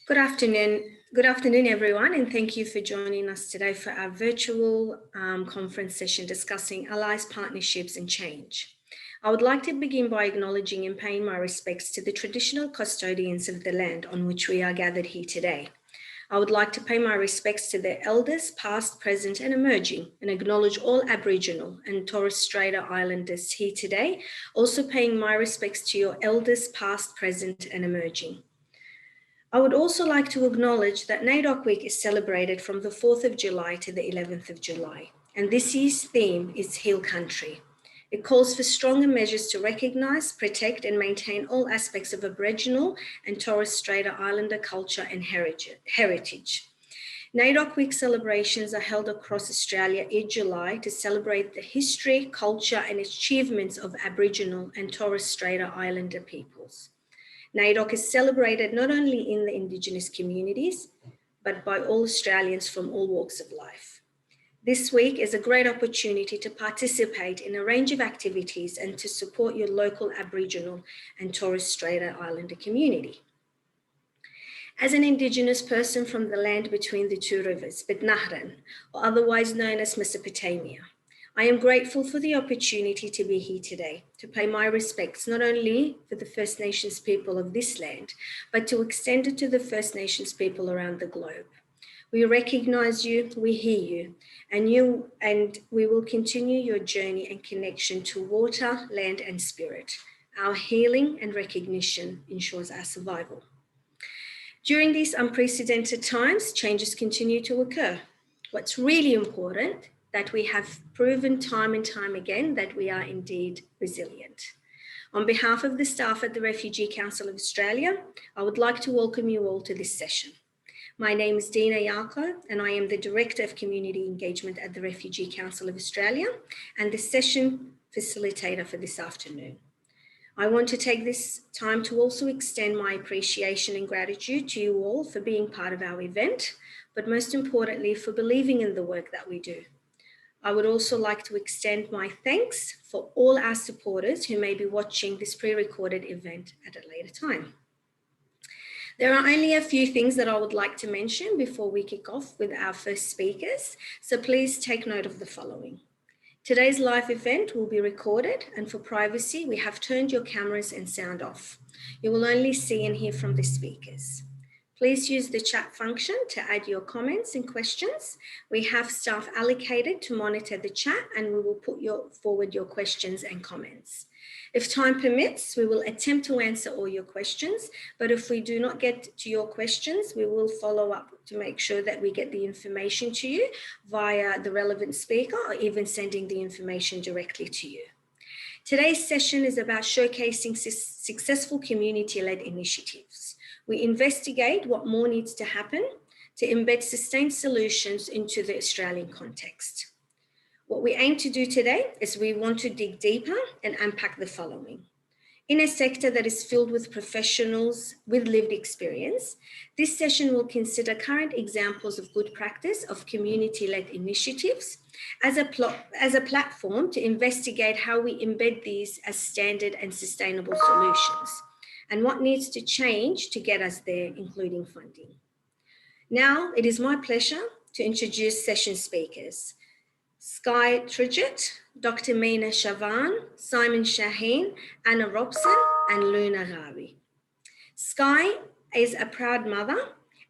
Good afternoon, everyone, and thank you for joining us today for our virtual conference session discussing allies, partnerships and change. I would like to begin by acknowledging and paying my respects to the traditional custodians of the land on which we are gathered here today. I would like to pay my respects to their elders, past, present and emerging, and acknowledge all Aboriginal and Torres Strait Islanders here today, also paying my respects to your elders, past, present and emerging. I would also like to acknowledge that NAIDOC Week is celebrated from the 4th of July to the 11th of July, and this year's theme is Heal Country. It calls for stronger measures to recognise, protect and maintain all aspects of Aboriginal and Torres Strait Islander culture and heritage. NAIDOC Week celebrations are held across Australia each July to celebrate the history, culture and achievements of Aboriginal and Torres Strait Islander peoples. NAIDOC is celebrated not only in the Indigenous communities, but by all Australians from all walks of life. This week is a great opportunity to participate in a range of activities and to support your local Aboriginal and Torres Strait Islander community. As an Indigenous person from the land between the two rivers, Betnahran, or otherwise known as Mesopotamia, I am grateful for the opportunity to be here today, to pay my respects not only for the First Nations people of this land, but to extend it to the First Nations people around the globe. We recognise you, we hear you, and we will continue your journey and connection to water, land and spirit. Our healing and recognition ensures our survival. During these unprecedented times, changes continue to occur. What's really important that we have proven time and time again that we are indeed resilient. On behalf of the staff at the Refugee Council of Australia, I would like to welcome you all to this session. My name is Deena, Yako, and I am the Director of Community Engagement at the Refugee Council of Australia and the session facilitator for this afternoon. I want to take this time to also extend my appreciation and gratitude to you all for being part of our event, but most importantly for believing in the work that we do. I would also like to extend my thanks for all our supporters who may be watching this pre-recorded event at a later time. There are only a few things that I would like to mention before we kick off with our first speakers, so please take note of the following. Today's live event will be recorded, and for privacy, we have turned your cameras and sound off. You will only see and hear from the speakers. Please use the chat function to add your comments and questions. We have staff allocated to monitor the chat and we will put forward your questions and comments. If time permits, we will attempt to answer all your questions, but if we do not get to your questions, we will follow up to make sure that we get the information to you via the relevant speaker or even sending the information directly to you. Today's session is about showcasing successful community-led initiatives. We investigate what more needs to happen to embed sustained solutions into the Australian context. What we aim to do today is we want to dig deeper and unpack the following. In a sector that is filled with professionals with lived experience, this session will consider current examples of good practice of community-led initiatives as a platform to investigate how we embed these as standard and sustainable solutions, and what needs to change to get us there, including funding. Now, it is my pleasure to introduce session speakers. Skye Trudgett, Dr. Meena Chevan, Simon Shahin, Anna Robson, and Louna Ghawi. Skye is a proud mother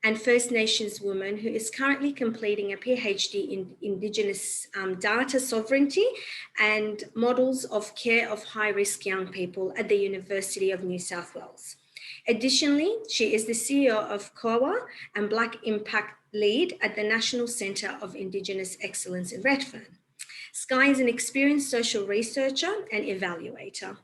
and First Nations woman who is currently completing a PhD in Indigenous data sovereignty and models of care of high-risk young people at the University of New South Wales. Additionally, she is the CEO of RCOA and Blak Impact Lead at the National Centre of Indigenous Excellence in Redfern. Skye is an experienced social researcher and evaluator.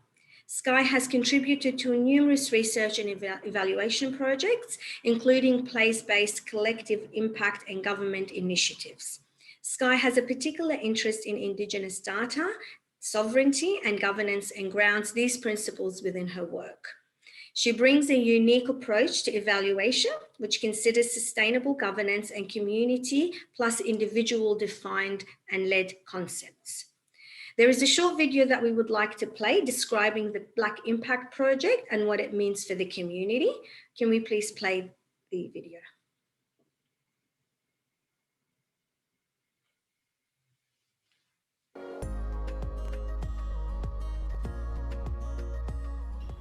Skye has contributed to numerous research and evaluation projects, including place-based collective impact and government initiatives. Skye has a particular interest in Indigenous data, sovereignty and governance, and grounds these principles within her work. She brings a unique approach to evaluation, which considers sustainable governance and community plus individual defined and led concepts. There is a short video that we would like to play describing the Blak Impact Project and what it means for the community. Can we please play the the video.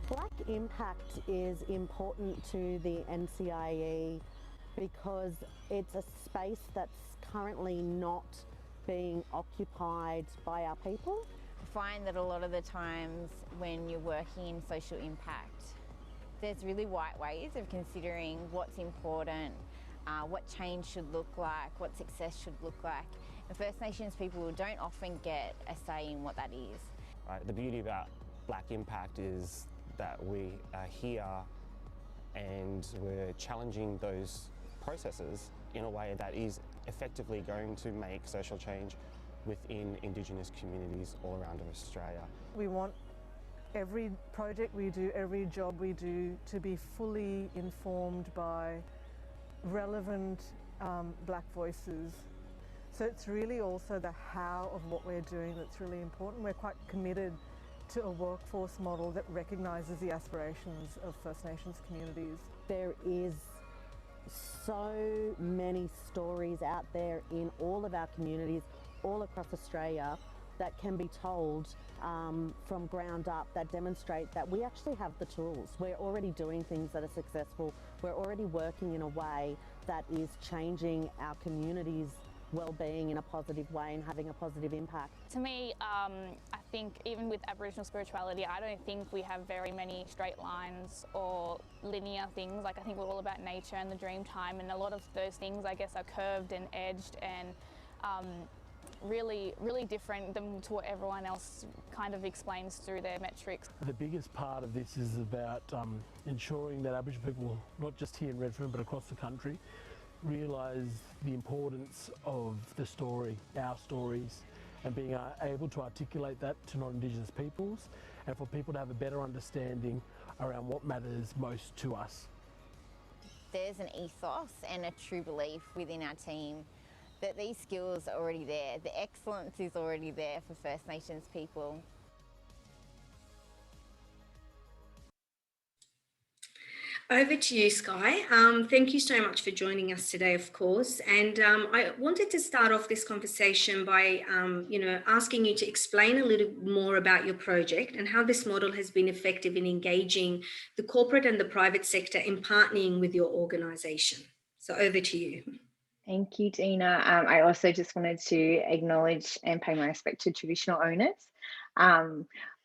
Black impact is important to the NCIE because it's a space that's currently not being occupied by our people. I find that a lot of the times when you're working in social impact, there's really white ways of considering what's important, what change should look like, what success should look like. And First Nations people don't often get a say in what that is. Right, the beauty about Black Impact is that we are here and we're challenging those processes in a way that is effectively going to make social change within Indigenous communities all around Australia. We want every project we do, every job we do to be fully informed by relevant Black voices. So it's really also the how of what we're doing that's really important. We're quite committed to a workforce model that recognises the aspirations of First Nations communities. There is so many stories out there in all of our communities, all across Australia, that can be told from ground up, that demonstrate that we actually have the tools. We're already doing things that are successful. We're already working in a way that is changing our communities' well-being in a positive way and having a positive impact. To me, I think even with Aboriginal spirituality, I don't think we have very many straight lines or linear things. Like, I think we're all about nature and the dream time, and a lot of those things, I guess, are curved and edged and really different than to what everyone else kind of explains through their metrics. The biggest part of this is about ensuring that Aboriginal people, not just here in Redfern but across the country, realise the importance of the story, our stories, and being able to articulate that to non-Indigenous peoples, and for people to have a better understanding around what matters most to us. There's an ethos and a true belief within our team that these skills are already there. The excellence is already there for First Nations people. Over to you, Skye. Thank you so much for joining us today, of course. And I wanted to start off this conversation by, asking you to explain a little more about your project and how this model has been effective in engaging the corporate and the private sector in partnering with your organisation. So over to you. Thank you, Deena. I also just wanted to acknowledge and pay my respect to traditional owners.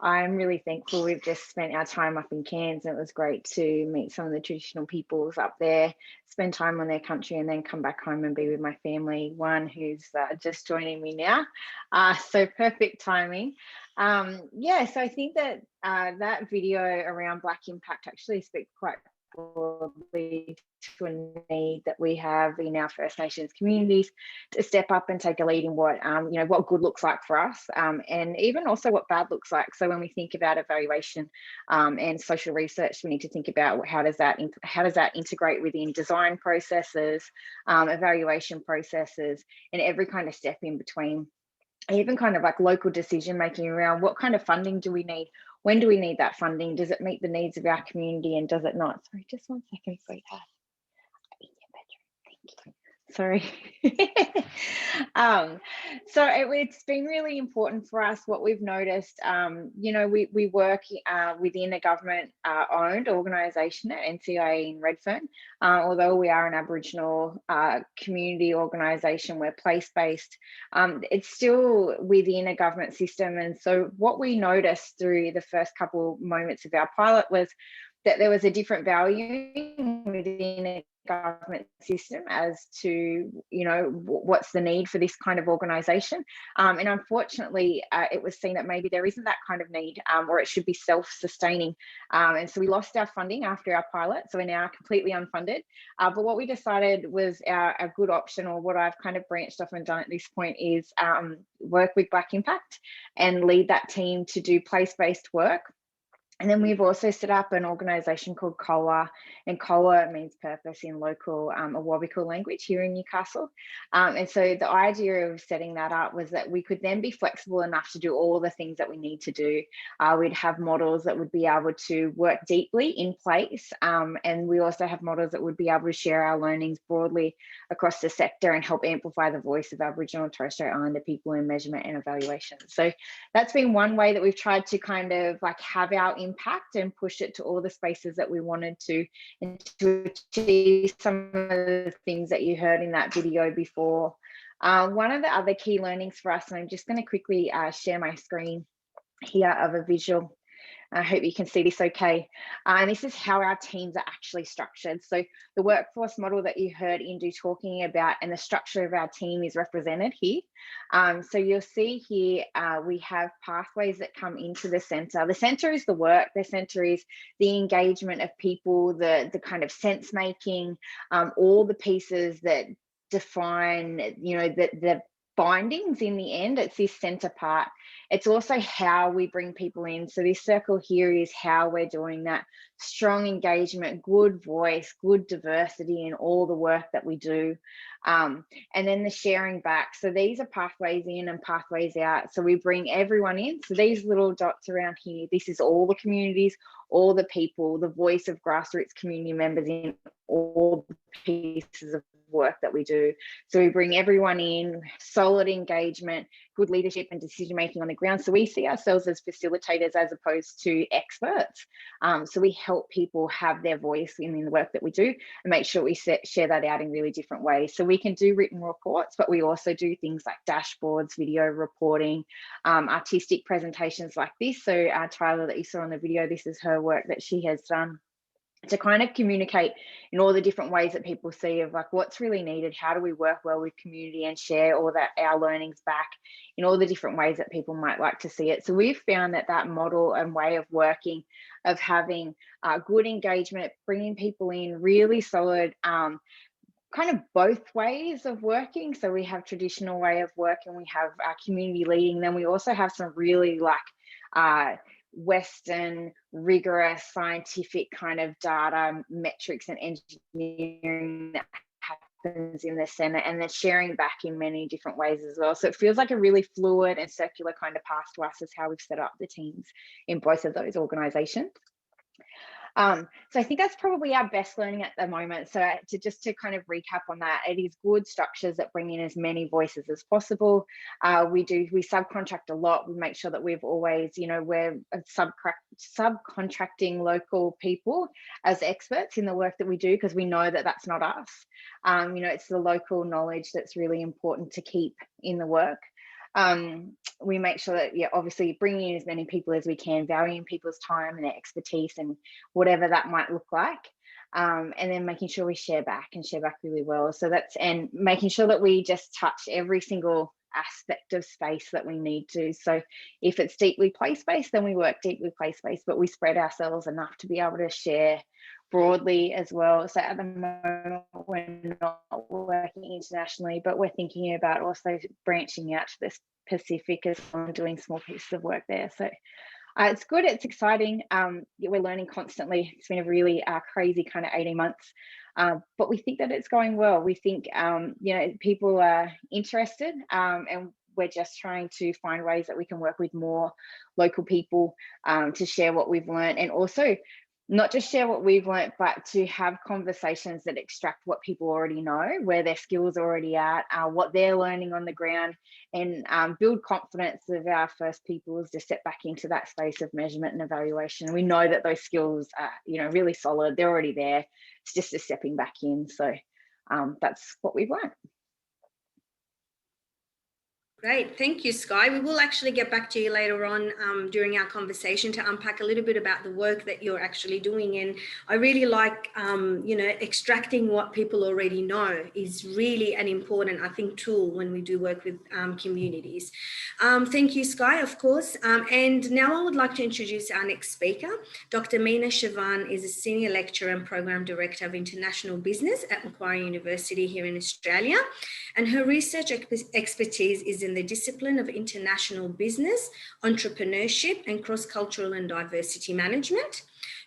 I'm really thankful we've just spent our time up in Cairns, and it was great to meet some of the traditional peoples up there, spend time on their country, and then come back home and be with my family, one who's just joining me now. So perfect timing. So I think that that video around Black Impact actually speaks quite broadly to a need that we have in our First Nations communities to step up and take a lead in what what good looks like for us, and even also what bad looks like. So when we think about evaluation and social research, we need to think about how does that integrate within design processes, evaluation processes, and every kind of step in between. Even kind of like local decision making around what kind of funding do we need? When do we need that funding? Does it meet the needs of our community, and does it not? Sorry, just 1 second, sweetheart. In your bedroom, thank you. Sorry. So it's been really important for us. What we've noticed, we work within a government owned organisation at NCIE in Redfern. Although we are an Aboriginal community organisation, we're place-based, it's still within a government system. And so what we noticed through the first couple moments of our pilot was that there was a different value within a government system as to, what's the need for this kind of organisation. And unfortunately, it was seen that maybe there isn't that kind of need, or it should be self-sustaining. And so we lost our funding after our pilot. So we're now completely unfunded. But what we decided was a good option, or what I've kind of branched off and done at this point, is work with Black Impact and lead that team to do place-based work. And then we've also set up an organisation called COA, and COA means purpose in local Awabakal language here in Newcastle. And so the idea of setting that up was that we could then be flexible enough to do all the things that we need to do. We'd have models that would be able to work deeply in place, and we also have models that would be able to share our learnings broadly across the sector and help amplify the voice of Aboriginal and Torres Strait Islander people in measurement and evaluation. So that's been one way that we've tried to kind of like have our impact and push it to all the spaces that we wanted to, and to achieve some of the things that you heard in that video before. One of the other key learnings for us, and I'm just going to quickly share my screen here of a visual. I hope you can see this okay. And this is how our teams are actually structured. So the workforce model that you heard Indu talking about and the structure of our team is represented here. So you'll see here, we have pathways that come into the centre. The centre is the work, the centre is the engagement of people, the kind of sense making, all the pieces that define, you know, the findings in the end. It's this centre part. It's also how we bring people in. So this circle here is how we're doing that. Strong engagement, good voice, good diversity in all the work that we do. And then the sharing back. So these are pathways in and pathways out. So we bring everyone in. So these little dots around here, this is all the communities, all the people, the voice of grassroots community members in all the pieces of work that we do. So we bring everyone in, solid engagement, good leadership and decision making on the ground. So we see ourselves as facilitators as opposed to experts. So we help people have their voice in the work that we do and make sure we share that out in really different ways. So we can do written reports, but we also do things like dashboards, video reporting, artistic presentations like this. So Tyler that you saw in the video, this is her work that she has done to kind of communicate in all the different ways that people see of like what's really needed, how do we work well with community and share all that our learnings back in all the different ways that people might like to see it. So we've found that that model and way of working, of having good engagement, bringing people in, really solid, kind of both ways of working. So we have traditional way of working, we have community leading, then we also have some really like Western rigorous scientific kind of data metrics and engineering that happens in the centre, and then sharing back in many different ways as well. So it feels like a really fluid and circular kind of path to us is how we've set up the teams in both of those organisations. So I think that's probably our best learning at the moment. So to kind of recap on that, it is good structures that bring in as many voices as possible. We subcontract a lot. We make sure that we've always, you know, we're subcontracting local people as experts in the work that we do, because we know that that's not us. You know, it's the local knowledge that's really important to keep in the work. We make sure that, yeah, obviously bringing in as many people as we can, valuing people's time and their expertise and whatever that might look like. And then making sure we share back really well. So and making sure that we just touch every single aspect of space that we need to. So if it's deeply place-based, then we work deeply place-based, but we spread ourselves enough to be able to share broadly as well. So at the moment, we're not working internationally, but we're thinking about also branching out to the Pacific as well and doing small pieces of work there. So it's good, it's exciting. We're learning constantly. It's been a really crazy kind of 18 months, but we think that it's going well. We think, you know, people are interested, and we're just trying to find ways that we can work with more local people to share what we've learned, and also not just share what we've learnt, but to have conversations that extract what people already know, where their skills are already at, what they're learning on the ground, and build confidence of our first peoples to step back into that space of measurement and evaluation. And we know that those skills are, you know, really solid. They're already there. It's just a stepping back in. So that's what we've learnt. Great, thank you, Skye. We will actually get back to you later on during our conversation to unpack a little bit about the work that you're actually doing. And I really like, you know, extracting what people already know is really an important, I think, tool when we do work with communities. Thank you, Skye, of course. And now I would like to introduce our next speaker. Dr. Meena Chevan is a Senior Lecturer and Program Director of International Business at Macquarie University here in Australia. And her research expertise is in in the discipline of international business, entrepreneurship, and cross-cultural and diversity management.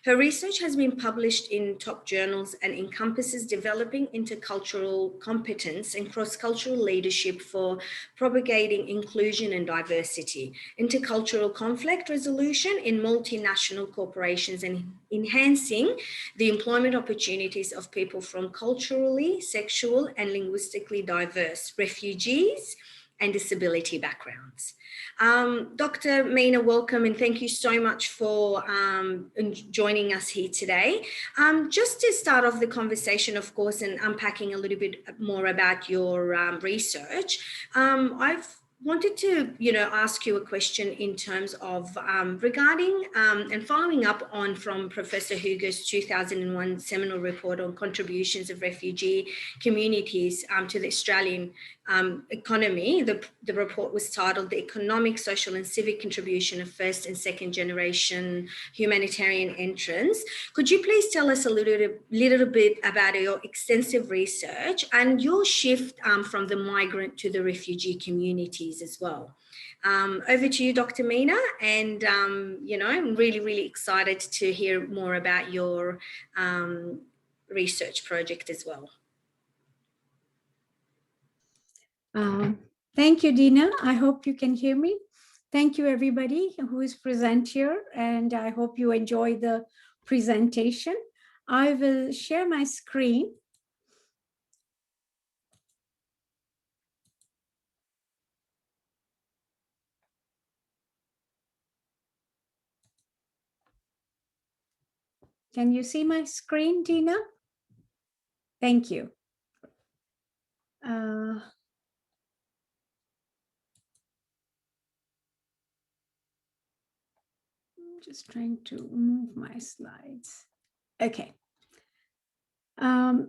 Her research has been published in top journals and encompasses developing intercultural competence and cross-cultural leadership for propagating inclusion and diversity, intercultural conflict resolution in multinational corporations, and enhancing the employment opportunities of people from culturally, sexual, and linguistically diverse refugees and disability backgrounds. Dr. Meena, welcome, and thank you so much for joining us here today. Just to start off the conversation, of course, and unpacking a little bit more about your research, I've wanted to, ask you a question in terms of regarding and following up on from Professor Hugo's 2001 seminal report on contributions of refugee communities to the Australian economy. The report was titled The Economic, Social and Civic Contribution of First and Second Generation Humanitarian Entrants. Could you please tell us a little bit about your extensive research and your shift from the migrant to the refugee communities as well? Over to you, Dr. Meena, and I'm really, really excited to hear more about your research project as well. Thank you, Deena. I hope you can hear me. Thank you, everybody who is present here, and I hope you enjoy the presentation. I will share my screen. Can you see my screen, Deena? Thank you. Just trying to move my slides. Okay. My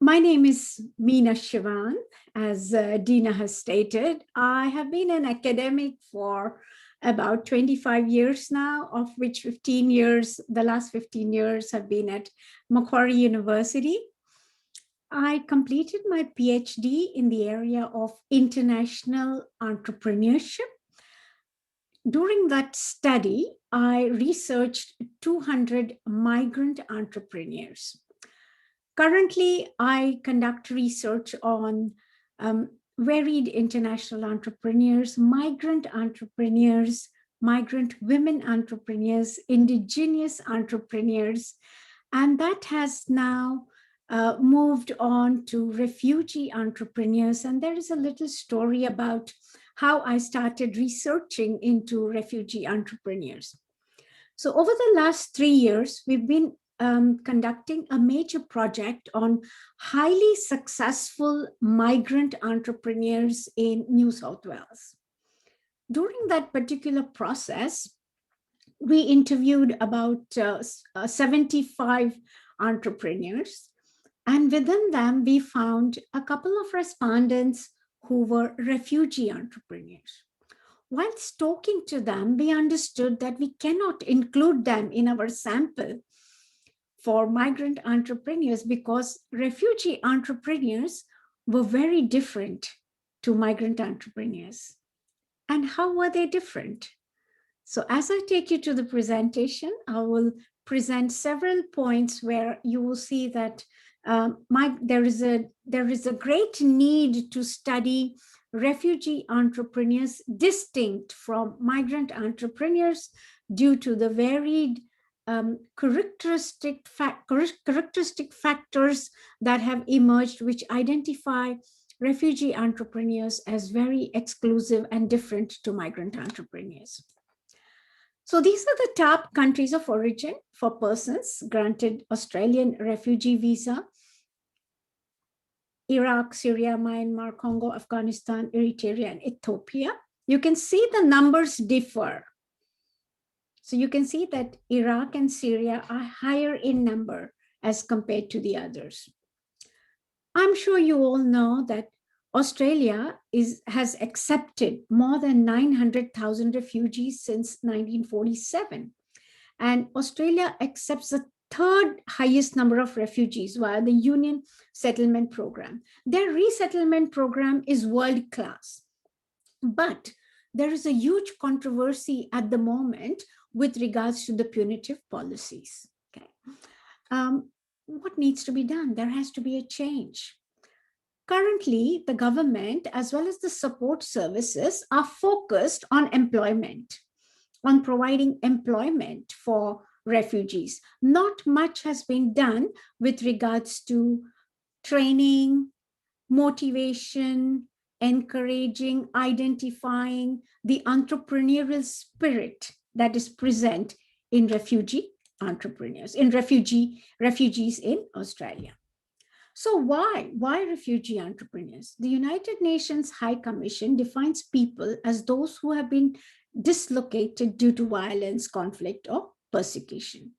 name is Meena Chevan, as Deena has stated. I have been an academic for about 25 years now, of which 15 years, the last 15 years have been at Macquarie University. I completed my PhD in the area of international entrepreneurship. During that study, I researched 200 migrant entrepreneurs. Currently, I conduct research on varied international entrepreneurs, migrant women entrepreneurs, Indigenous entrepreneurs, and that has now moved on to refugee entrepreneurs. And there is a little story about how I started researching into refugee entrepreneurs. So over the last 3 years, we've been conducting a major project on highly successful migrant entrepreneurs in New South Wales. During that particular process, we interviewed about 75 entrepreneurs, and within them, we found a couple of respondents who were refugee entrepreneurs. Whilst talking to them, we understood that we cannot include them in our sample for migrant entrepreneurs because refugee entrepreneurs were very different to migrant entrepreneurs. And how were they different? So as I take you to the presentation, I will present several points where you will see that there is a great need to study refugee entrepreneurs distinct from migrant entrepreneurs due to the varied characteristic factors that have emerged which identify refugee entrepreneurs as very exclusive and different to migrant entrepreneurs. So these are the top countries of origin for persons granted Australian refugee visa: Iraq, Syria, Myanmar, Congo, Afghanistan, Eritrea, and Ethiopia. You can see the numbers differ. So you can see that Iraq and Syria are higher in number as compared to the others. I'm sure you all know that Australia has accepted more than 900,000 refugees since 1947. And Australia accepts the third highest number of refugees via the Union Settlement Program. Their resettlement program is world class. But there is a huge controversy at the moment with regards to the punitive policies. Okay. What needs to be done? There has to be a change. Currently, the government as well as the support services are focused on employment, on providing employment for refugees. Not much has been done with regards to training, motivation, encouraging, identifying the entrepreneurial spirit that is present in refugee entrepreneurs, in refugees in Australia. So why refugee entrepreneurs? The United Nations High Commission defines people as those who have been dislocated due to violence, conflict, or persecution.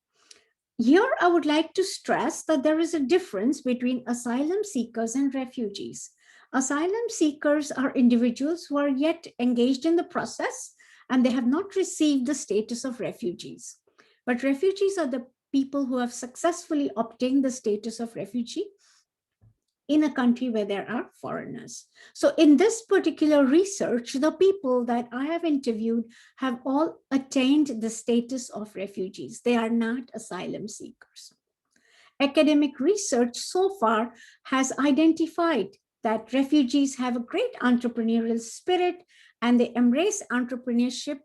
Here, I would like to stress that there is a difference between asylum seekers and refugees. Asylum seekers are individuals who are yet engaged in the process and they have not received the status of refugees. But refugees are the people who have successfully obtained the status of refugee in a country where there are foreigners. So in this particular research, the people that I have interviewed have all attained the status of refugees. They are not asylum seekers. Academic research so far has identified that refugees have a great entrepreneurial spirit and they embrace entrepreneurship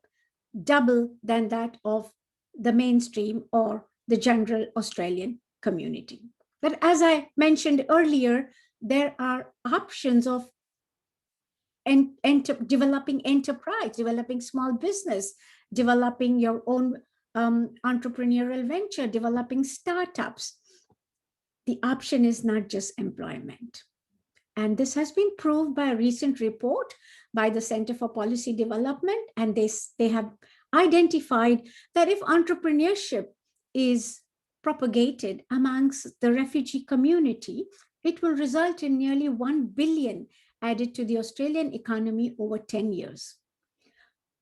double than that of the mainstream or the general Australian community. But as I mentioned earlier, there are options of developing enterprise, developing small business, developing your own entrepreneurial venture, developing startups. The option is not just employment. And this has been proved by a recent report by the Center for Policy Development, and they have identified that if entrepreneurship is propagated amongst the refugee community, it will result in nearly 1 billion added to the Australian economy over 10 years.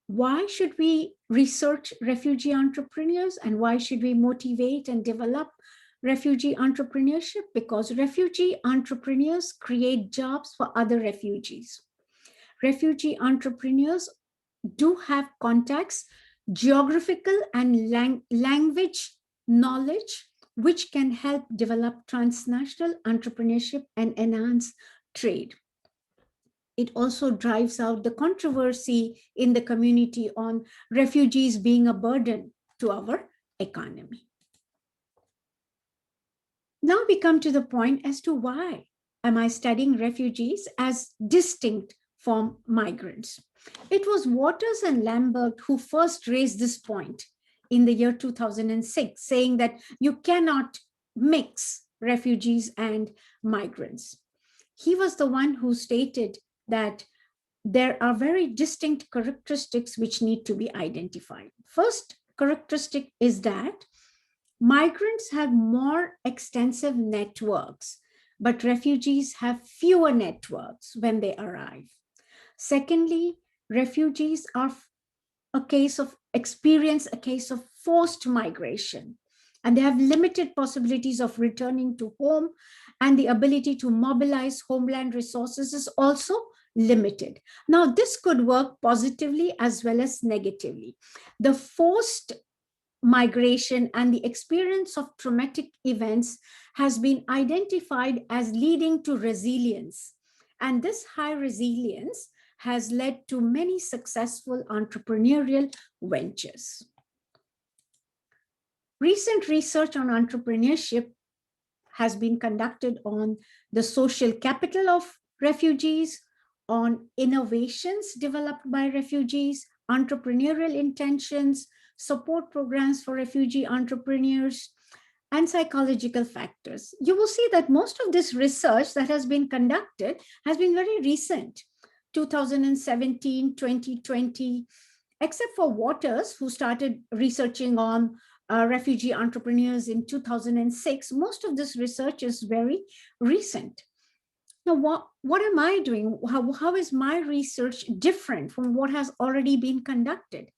Why should we research refugee entrepreneurs and why should we motivate and develop refugee entrepreneurship? Because refugee entrepreneurs create jobs for other refugees. Refugee entrepreneurs do have contacts, geographical and language knowledge, which can help develop transnational entrepreneurship and enhance trade. It also drives out the controversy in the community on refugees being a burden to our economy. Now we come to the point as to why am I studying refugees as distinct from migrants? It was Waters and Lambert who first raised this point in the year 2006, saying that you cannot mix refugees and migrants. He was the one who stated that there are very distinct characteristics which need to be identified. First characteristic is that migrants have more extensive networks, but refugees have fewer networks when they arrive. Secondly, refugees are a case of forced migration, and they have limited possibilities of returning to home, and the ability to mobilize homeland resources is also limited. Now, this could work positively as well as negatively. The forced migration and the experience of traumatic events has been identified as leading to resilience, and this high resilience has led to many successful entrepreneurial ventures. Recent research on entrepreneurship has been conducted on the social capital of refugees, on innovations developed by refugees, entrepreneurial intentions, support programs for refugee entrepreneurs, and psychological factors. You will see that most of this research that has been conducted has been very recent, 2017, 2020, except for Waters, who started researching on refugee entrepreneurs in 2006. Most of this research is very recent. Now, what am I doing? How is my research different from what has already been conducted?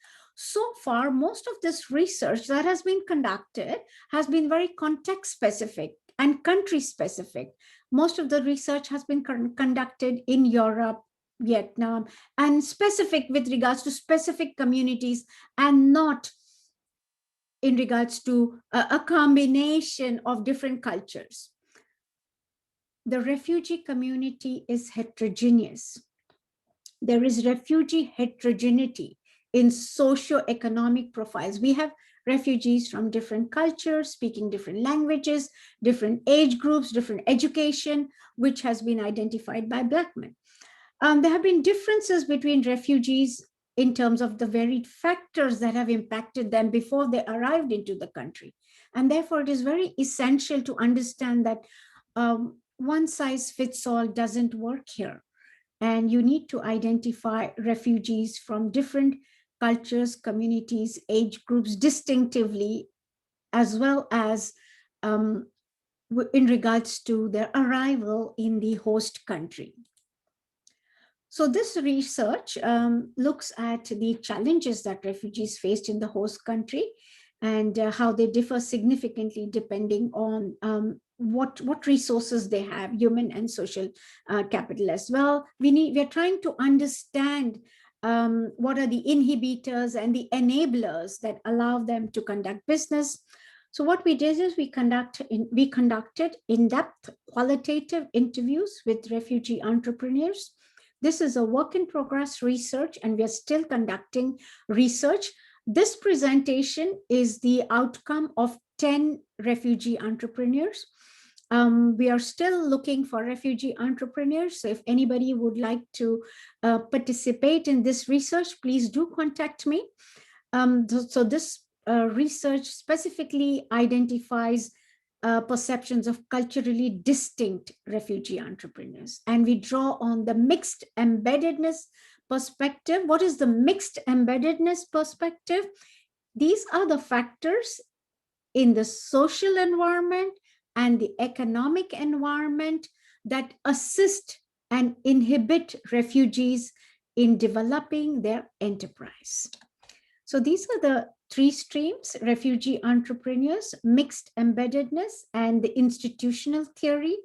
so far, most of this research that has been conducted has been very context specific and country specific. Most of the research has been conducted in Europe, Vietnam, and specific with regards to specific communities, and not in regards to a combination of different cultures. The refugee community is heterogeneous. There is refugee heterogeneity in socio-economic profiles. We have refugees from different cultures, speaking different languages, different age groups, different education, which has been identified by Blackman. There have been differences between refugees in terms of the varied factors that have impacted them before they arrived into the country. And therefore, it is very essential to understand that one size fits all doesn't work here. And you need to identify refugees from different cultures, communities, age groups distinctively, as well as in regards to their arrival in the host country. So this research looks at the challenges that refugees faced in the host country and how they differ significantly depending on what resources they have, human and social capital as well. We're trying to understand what are the inhibitors and the enablers that allow them to conduct business. So what we did is we conducted in-depth qualitative interviews with refugee entrepreneurs. This is a work in progress research, and we are still conducting research. This presentation is the outcome of 10 refugee entrepreneurs. We are still looking for refugee entrepreneurs. So if anybody would like to participate in this research, please do contact me. So this research specifically identifies perceptions of culturally distinct refugee entrepreneurs. And we draw on the mixed embeddedness perspective. What is the mixed embeddedness perspective? These are the factors in the social environment and the economic environment that assist and inhibit refugees in developing their enterprise. So these are the three streams: refugee entrepreneurs, mixed embeddedness, and the institutional theory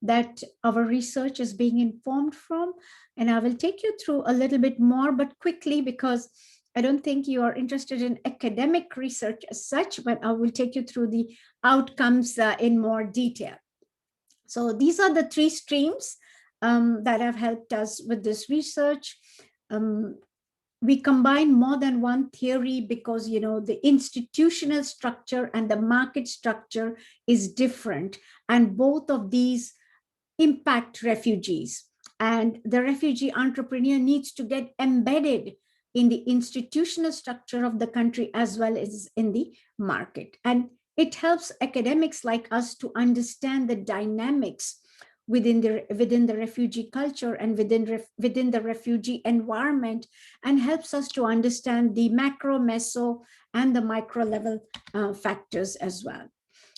that our research is being informed from. And I will take you through a little bit more, but quickly, because I don't think you are interested in academic research as such, but I will take you through the outcomes in more detail. So these are the three streams that have helped us with this research. We combine more than one theory because, you know, the institutional structure and the market structure is different, and both of these impact refugees. And the refugee entrepreneur needs to get embedded in the institutional structure of the country as well as in the market. And it helps academics like us to understand the dynamics within the refugee culture and within the refugee environment, and helps us to understand the macro, meso, and the micro level factors as well.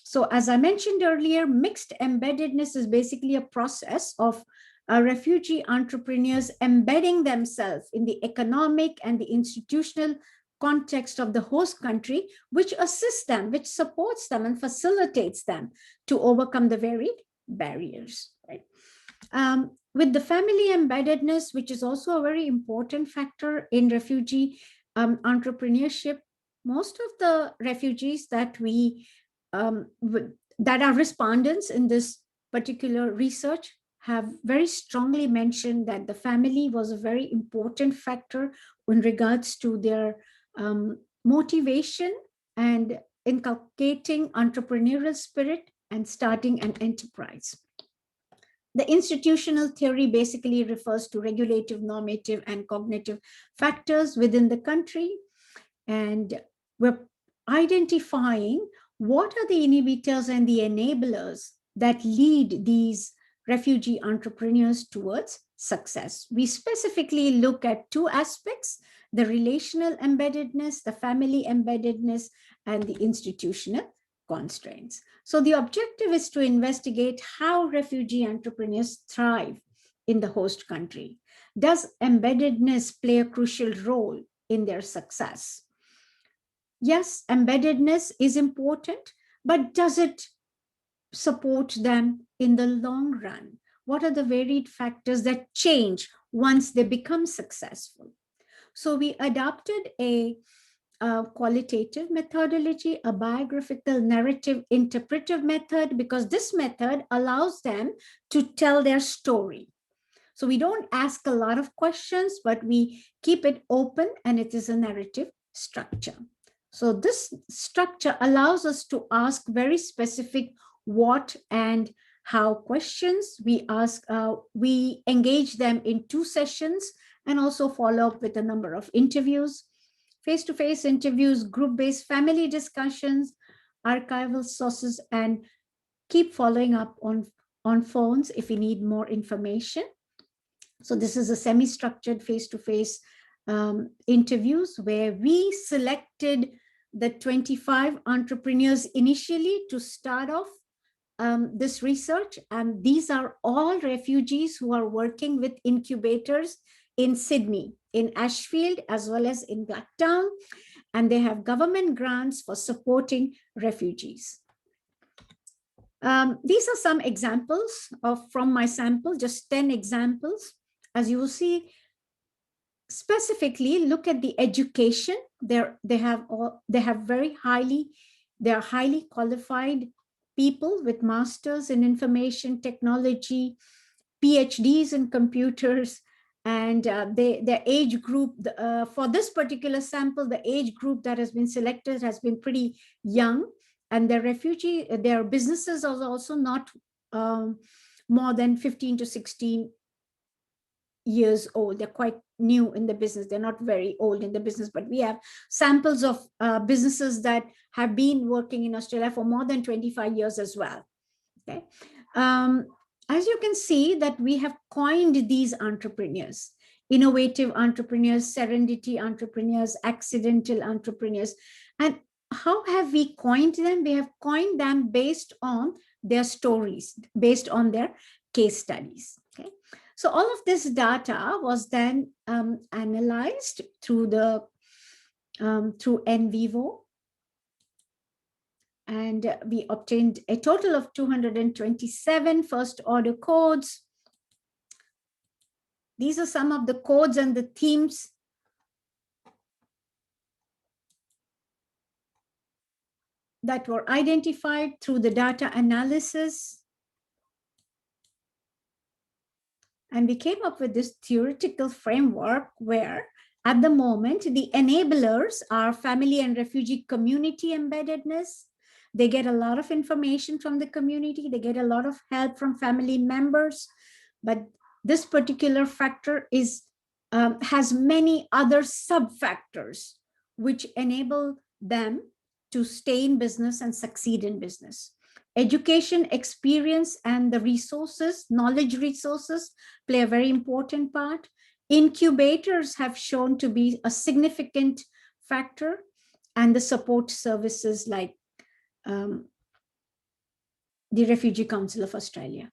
So as I mentioned earlier, mixed embeddedness is basically a process of refugee entrepreneurs embedding themselves in the economic and the institutional context of the host country, which assists them, which supports them and facilitates them to overcome the varied barriers. Right? With the family embeddedness, which is also a very important factor in refugee entrepreneurship, most of the refugees that that are respondents in this particular research have very strongly mentioned that the family was a very important factor in regards to their motivation and inculcating entrepreneurial spirit and starting an enterprise. The institutional theory basically refers to regulative, normative, and cognitive factors within the country. And we're identifying what are the inhibitors and the enablers that lead these refugee entrepreneurs towards success. We specifically look at two aspects: the relational embeddedness, the family embeddedness, and the institutional constraints. So the objective is to investigate how refugee entrepreneurs thrive in the host country. Does embeddedness play a crucial role in their success? Yes, embeddedness is important, but does it support them in the long run? What are the varied factors that change once they become successful? So we adopted a qualitative methodology, a biographical narrative interpretive method, because this method allows them to tell their story. So we don't ask a lot of questions, but we keep it open, and it is a narrative structure. So this structure allows us to ask very specific what and how questions. We engage them in 2 sessions and also follow up with a number of interviews, face-to-face interviews, group-based family discussions, archival sources, and keep following up on phones if we need more information. So this is a semi-structured face-to-face interviews where we selected the 25 entrepreneurs initially to start off this research. And these are all refugees who are working with incubators in Sydney, in Ashfield, as well as in Blacktown. And they have government grants for supporting refugees. These are some examples from my sample, just 10 examples. As you will see, specifically look at the education. They are highly qualified people with masters in information technology, PhDs in computers, and their age group for this particular sample, the age group that has been selected has been pretty young, and their businesses are also not more than 15 to 16 years old. They're quite new in the business. They're not very old in the business, but we have samples of businesses that have been working in Australia for more than 25 years as well. Okay. As you can see that we have coined these entrepreneurs: innovative entrepreneurs, serendipity entrepreneurs, accidental entrepreneurs. And how have we coined them? We have coined them based on their stories, based on their case studies. Okay. So all of this data was then analyzed through NVivo, and we obtained a total of 227 first order codes. These are some of the codes and the themes that were identified through the data analysis. And we came up with this theoretical framework where at the moment, the enablers are family and refugee community embeddedness. They get a lot of information from the community. They get a lot of help from family members. But this particular factor has many other sub-factors which enable them to stay in business and succeed in business. Education, experience, and the resources, knowledge resources, play a very important part. Incubators have shown to be a significant factor, and the support services like the Refugee Council of Australia.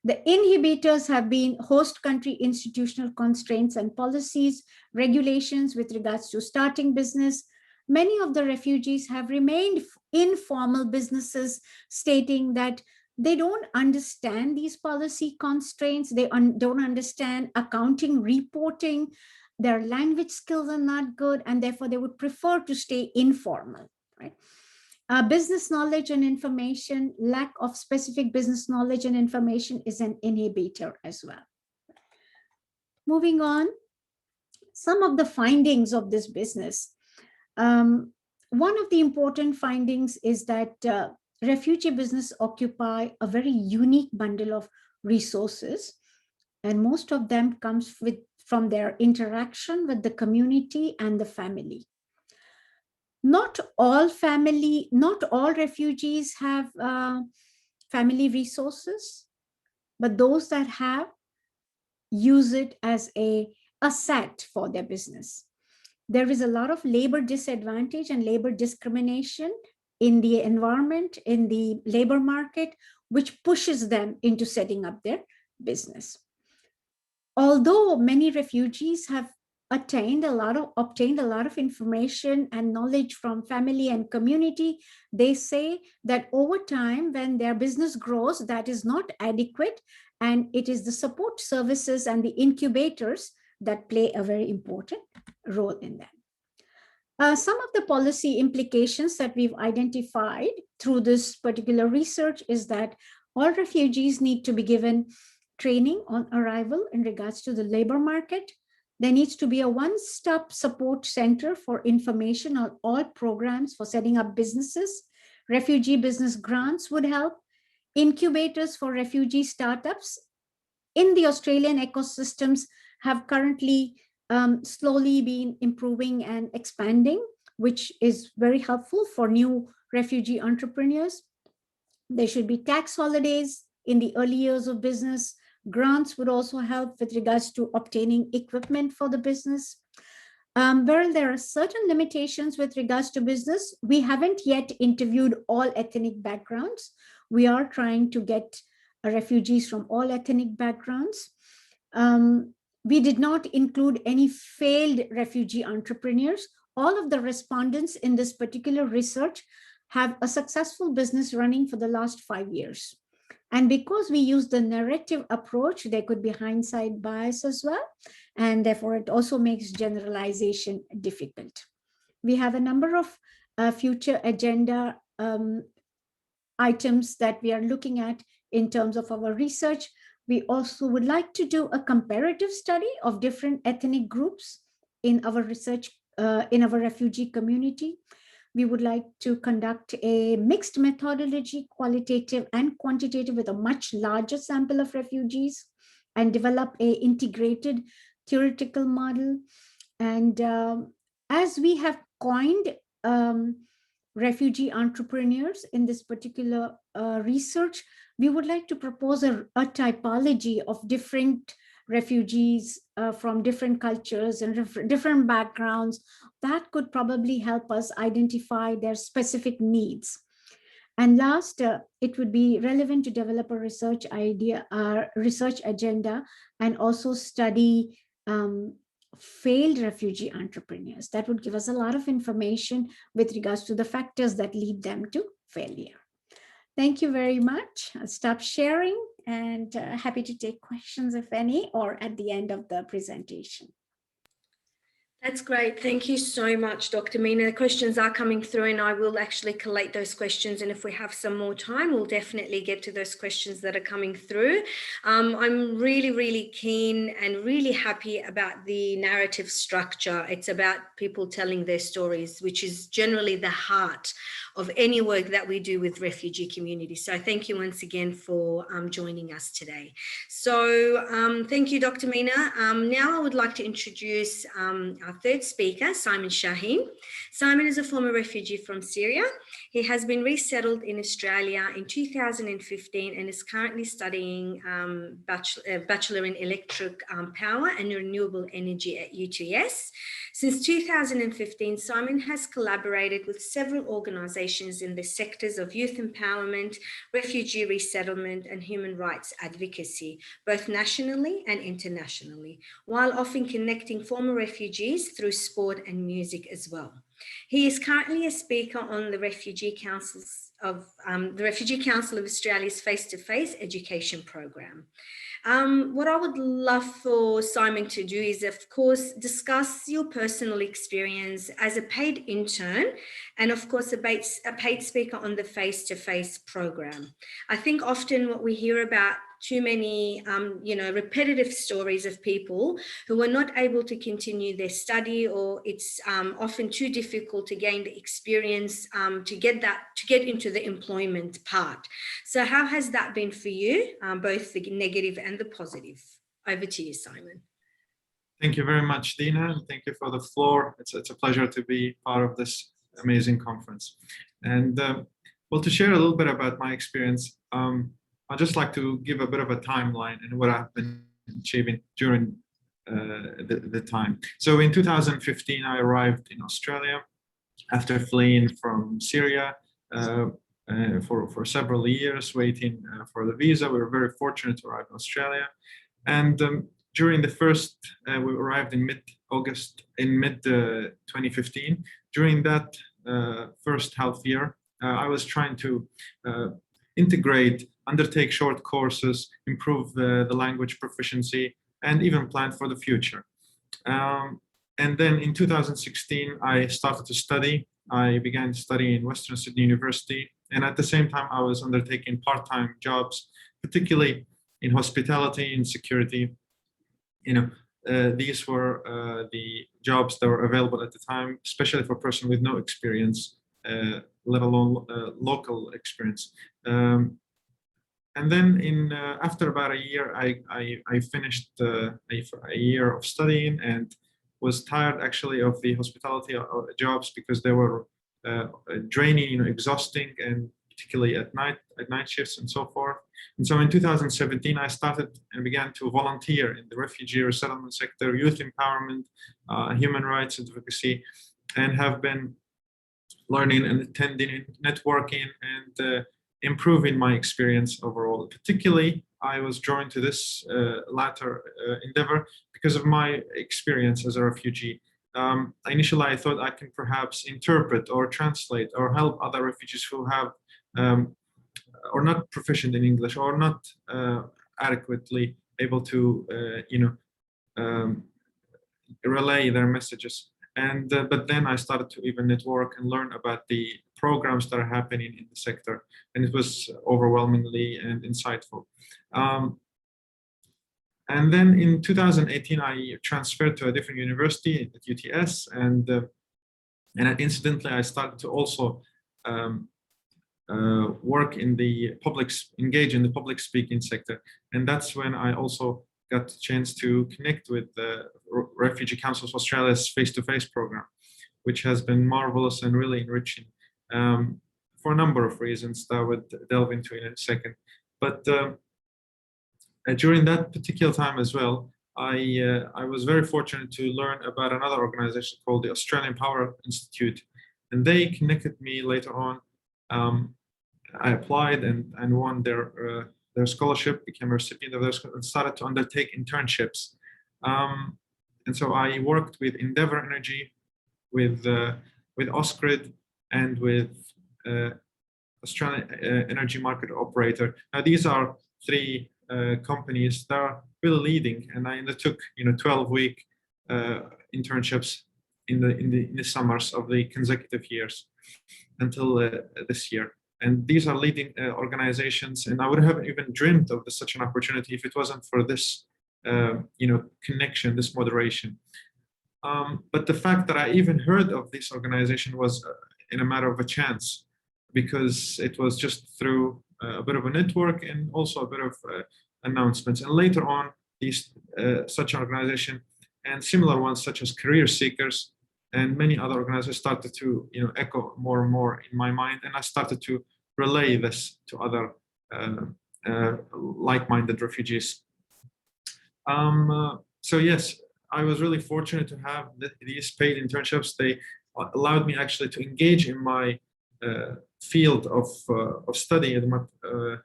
The inhibitors have been host country institutional constraints and policies, regulations with regards to starting business. Many of the refugees have remained informal businesses, stating that they don't understand these policy constraints. They don't understand accounting, reporting. Their language skills are not good, and therefore they would prefer to stay informal, right? Business knowledge and information, lack of specific business knowledge and information is an inhibitor as well. Moving on, some of the findings of this business. One of the important findings is that refugee business occupy a very unique bundle of resources, and most of them comes from their interaction with the community and the family. Not all refugees have family resources, but those that have use it as an asset for their business. There is a lot of labor disadvantage and labor discrimination in the environment, in the labor market, which pushes them into setting up their business. Although many refugees have obtained a lot of information and knowledge from family and community. They say that over time, when their business grows, that is not adequate, and it is the support services and the incubators that play a very important role in that. Some of the policy implications that we've identified through this particular research is that all refugees need to be given training on arrival in regards to the labor market. There needs to be a one-stop support center for information on all programs for setting up businesses. Refugee business grants would help. Incubators for refugee startups in the Australian ecosystems have currently slowly been improving and expanding, which is very helpful for new refugee entrepreneurs. There should be tax holidays in the early years of business. Grants would also help with regards to obtaining equipment for the business. Where there are certain limitations with regards to business, we haven't yet interviewed all ethnic backgrounds. We are trying to get refugees from all ethnic backgrounds. We did not include any failed refugee entrepreneurs. All of the respondents in this particular research have a successful business running for the last 5 years. And because we use the narrative approach, there could be hindsight bias as well. And therefore, it also makes generalization difficult. We have a number of future agenda items that we are looking at in terms of our research. We also would like to do a comparative study of different ethnic groups in our research, in our refugee community. We would like to conduct a mixed methodology, qualitative and quantitative, with a much larger sample of refugees, and develop an integrated theoretical model. And as we have coined refugee entrepreneurs in this particular research, we would like to propose a typology of different refugees from different cultures and different backgrounds that could probably help us identify their specific needs. And last, it would be relevant to develop a research agenda, and also study failed refugee entrepreneurs. That would give us a lot of information with regards to the factors that lead them to failure. Thank you very much. I'll stop sharing, and happy to take questions, if any, or at the end of the presentation. That's great. Thank you so much, Dr. Meena. The questions are coming through, and I will actually collate those questions. And if we have some more time, we'll definitely get to those questions that are coming through. I'm really, really keen and really happy about the narrative structure. It's about people telling their stories, which is generally the heart of any work that we do with refugee communities. So thank you once again for joining us today. So thank you, Dr. Meena. Now I would like to introduce our third speaker, Simon Shahin. Simon is a former refugee from Syria. He has been resettled in Australia in 2015 and is currently studying Bachelor in Electric Power and Renewable Energy at UTS. Since 2015, Simon has collaborated with several organisations in the sectors of youth empowerment, refugee resettlement and human rights advocacy, both nationally and internationally, while often connecting former refugees through sport and music as well. He is currently a speaker on the Refugee Council of Australia's face-to-face education program. What I would love for Simon to do is, of course, discuss your personal experience as a paid intern and, of course, a paid speaker on the face-to-face program. I think often what we hear about too many, repetitive stories of people who are not able to continue their study, or it's often too difficult to gain the experience to get into the employment part. So how has that been for you, both the negative and the positive? Over to you, Simon. Thank you very much, Deena. Thank you for the floor. It's a pleasure to be part of this amazing conference. And well, to share a little bit about my experience, I'd just like to give a bit of a timeline and what I've been achieving during the time. So in 2015, I arrived in Australia after fleeing from Syria for several years, waiting for the visa. We were very fortunate to arrive in Australia. And during the first, we arrived in August in mid 2015. During that first half year, I was trying to integrate, undertake short courses, improve the language proficiency, and even plan for the future. And then in 2016, I started to study. I began studying in Western Sydney University. And at the same time, I was undertaking part-time jobs, particularly in hospitality and security. These were the jobs that were available at the time, especially for a person with no experience, let alone local experience. And then after about a year, I finished a year of studying and was tired actually of the hospitality jobs because they were draining, exhausting, and particularly at night shifts and so forth. And so in 2017, I started and began to volunteer in the refugee resettlement sector, youth empowerment, human rights advocacy, and have been learning and attending, networking, and improving my experience overall. Particularly, I was drawn to this latter endeavor because of my experience as a refugee. Initially, I thought I can perhaps interpret or translate or help other refugees who have or not proficient in English or not adequately able to, relay their messages. And but then I started to even network and learn about the programs that are happening in the sector, and it was overwhelmingly and insightful. And then in 2018, I transferred to a different university at UTS, and incidentally, I started to also work in the engage in the public speaking sector, and that's when I also got the chance to connect with the Refugee Council of Australia's face-to-face program, which has been marvelous and really enriching for a number of reasons that I would delve into in a second. But during that particular time as well, I was very fortunate to learn about another organization called the Australian Power Institute, and they connected me later on. I applied and won their scholarship, became a recipient of their scholarship, and started to undertake internships. And so I worked with Endeavour Energy, with Ausgrid, and with Australian Energy Market Operator. Now these are three companies that are really leading, and I undertook 12-week internships in the summers of the consecutive years until this year. And these are leading organizations, and I would have even dreamed of such an opportunity if it wasn't for this, connection, this moderation. But the fact that I even heard of this organization was in a matter of a chance, because it was just through a bit of a network and also a bit of announcements. And later on, these such an organization and similar ones such as Career Seekers and many other organizations started to echo more and more in my mind, and I started to relay this to other like-minded refugees. So yes, I was really fortunate to have these paid internships. They allowed me actually to engage in my field of study in the